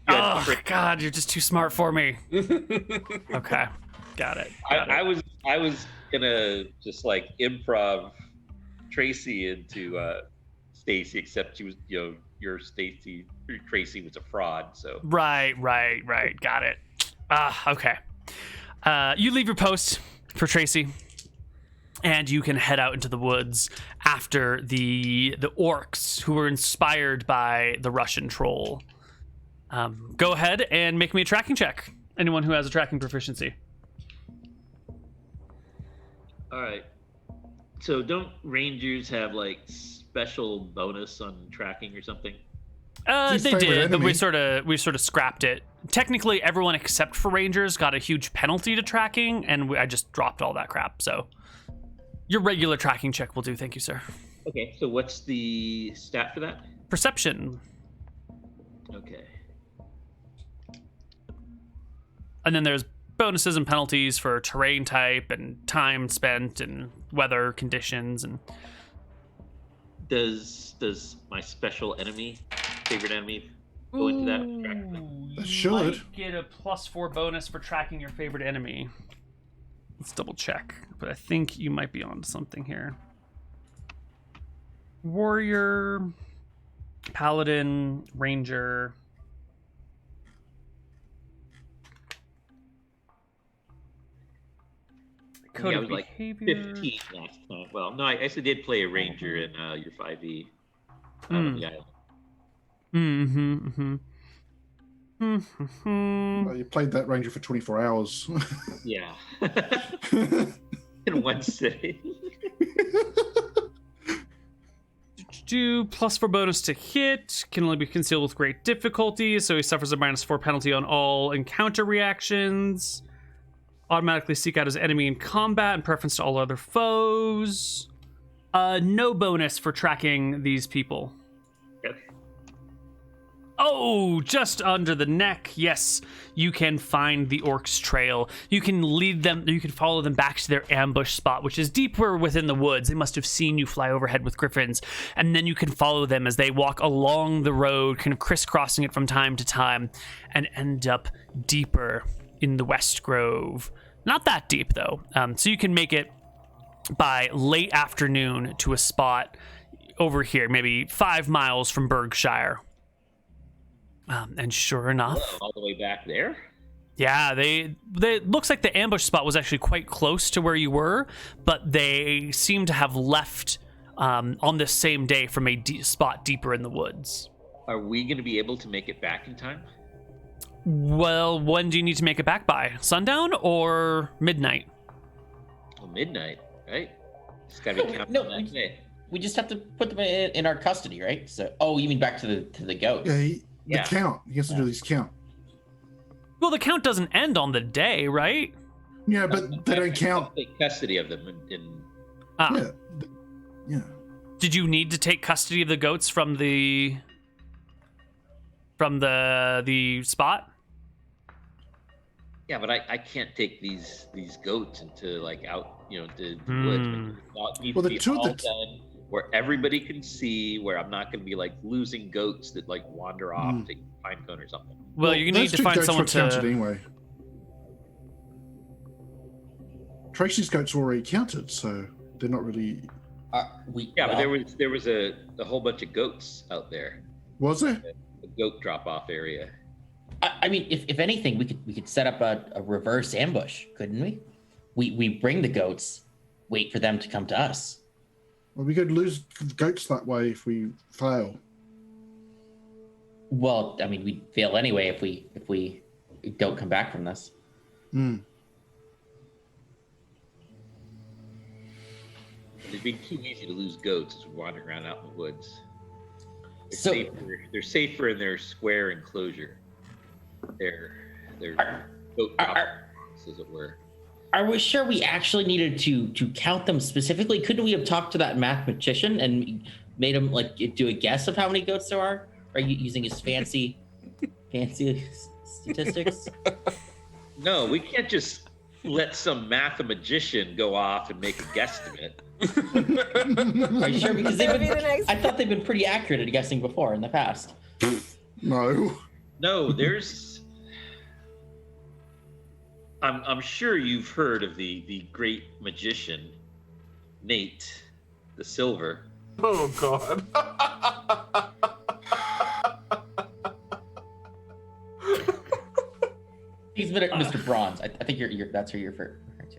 Speaker 1: Oh God, you're just too smart for me. Okay, got it.
Speaker 2: I was gonna just like improv Tracy into Stacey, except she was, your Tracy was a fraud. So
Speaker 1: Right. Got it. Okay. You leave your post for Tracy, and you can head out into the woods after the orcs who were inspired by the Russian troll. Go ahead and make me a tracking check. Anyone who has a tracking proficiency.
Speaker 2: all right. So don't rangers have like special bonus on tracking or something?
Speaker 3: His
Speaker 1: They
Speaker 3: favorite
Speaker 1: did, but
Speaker 3: enemy.
Speaker 1: we sort of scrapped it. Technically, everyone except for rangers got a huge penalty to tracking, and I just dropped all that crap. So your regular tracking check will do. Thank you, sir.
Speaker 2: Okay, so what's the stat for that?
Speaker 1: Perception.
Speaker 2: Okay.
Speaker 1: And then there's bonuses and penalties for terrain type and time spent and weather conditions. And
Speaker 2: Does my special enemy, favorite enemy, go into that?
Speaker 1: you
Speaker 3: should.
Speaker 1: might get a +4 bonus for tracking your favorite enemy. Let's double check, but I think you might be onto something here. Warrior, paladin, ranger. Code
Speaker 2: I
Speaker 1: of
Speaker 2: was like
Speaker 1: behavior.
Speaker 2: 15 last time. Well, no, I actually did play a ranger in your 5e. On the island.
Speaker 3: Well, you played that ranger for 24 hours.
Speaker 2: Yeah. In one sitting.
Speaker 1: Do +4 bonus to hit, can only be concealed with great difficulty, so he suffers a -4 penalty on all encounter reactions. Automatically seek out his enemy in combat in preference to all other foes. No bonus for tracking these people.
Speaker 2: Okay.
Speaker 1: Oh, just under the neck. Yes, you can find the orcs' trail. You can lead them, you can follow them back to their ambush spot, which is deeper within the woods. They must have seen you fly overhead with griffins. And then you can follow them as they walk along the road, kind of crisscrossing it from time to time, and end up deeper in the West Grove. Not that deep, though. So you can make it by late afternoon to a spot over here, maybe 5 miles from Berkshire. And sure enough,
Speaker 2: all the way back there.
Speaker 1: Yeah, they looks like the ambush spot was actually quite close to where you were, but they seem to have left on this same day from a spot deeper in the woods.
Speaker 2: Are we going to be able to make it back in time?
Speaker 1: Well, when do you need to make it back by? Sundown or midnight?
Speaker 2: Well, midnight, right? It's got to be counted on that day.
Speaker 4: We just have to put them in our custody, right? So, you mean back to the goats?
Speaker 3: Yeah, the count. He has to do this count.
Speaker 1: Well, the count doesn't end on the day, right?
Speaker 3: Yeah, but they don't count.
Speaker 2: Take custody of them
Speaker 3: Yeah.
Speaker 1: Did you need to take custody of the goats from the spot?
Speaker 2: Yeah, but I can't take these goats into out to the woods. It needs to be all done where everybody can see, where I'm not going to be losing goats that wander off to Pinecone or something.
Speaker 1: Well, you need to find someone to.
Speaker 3: Counted anyway. Tracy's goats were already counted, so they're not really.
Speaker 2: But there was a whole bunch of goats out there.
Speaker 3: Was there?
Speaker 2: The goat drop-off area.
Speaker 4: I mean, if anything, we could set up a reverse ambush, couldn't we? We bring the goats, wait for them to come to us.
Speaker 3: Well, we could lose goats that way if we fail.
Speaker 4: Well, I mean, we'd fail anyway if we don't come back from this.
Speaker 2: It'd be too easy to lose goats as we're wandering around out in the woods. They're safer in their square enclosure. They're goat drops, as it were.
Speaker 4: Are we sure we actually needed to count them specifically? Couldn't we have talked to that mathematician and made him do a guess of how many goats there are? Are you using his fancy statistics?
Speaker 2: No, we can't just let some mathematician go off and make a guesstimate.
Speaker 4: Are you sure? Because I thought they've been pretty accurate at guessing before in the past.
Speaker 3: No,
Speaker 2: there's. I'm sure you've heard of the great magician, Nate the Silver.
Speaker 5: Oh God.
Speaker 4: He's Mr. Bronze. I think that's who you're referring to.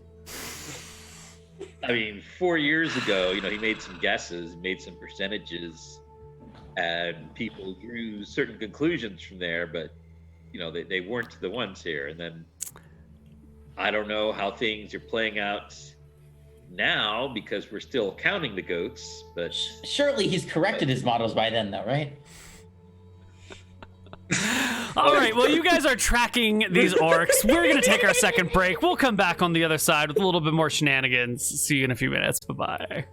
Speaker 2: I mean, 4 years ago, he made some guesses, made some percentages, and people drew certain conclusions from there, but they weren't the ones here. And then I don't know how things are playing out now because we're still counting the goats, but
Speaker 4: surely he's corrected his models by then, though, right?
Speaker 1: All right, well, you guys are tracking these orcs. We're going to take our second break. We'll come back on the other side with a little bit more shenanigans. See you in a few minutes. Bye-bye.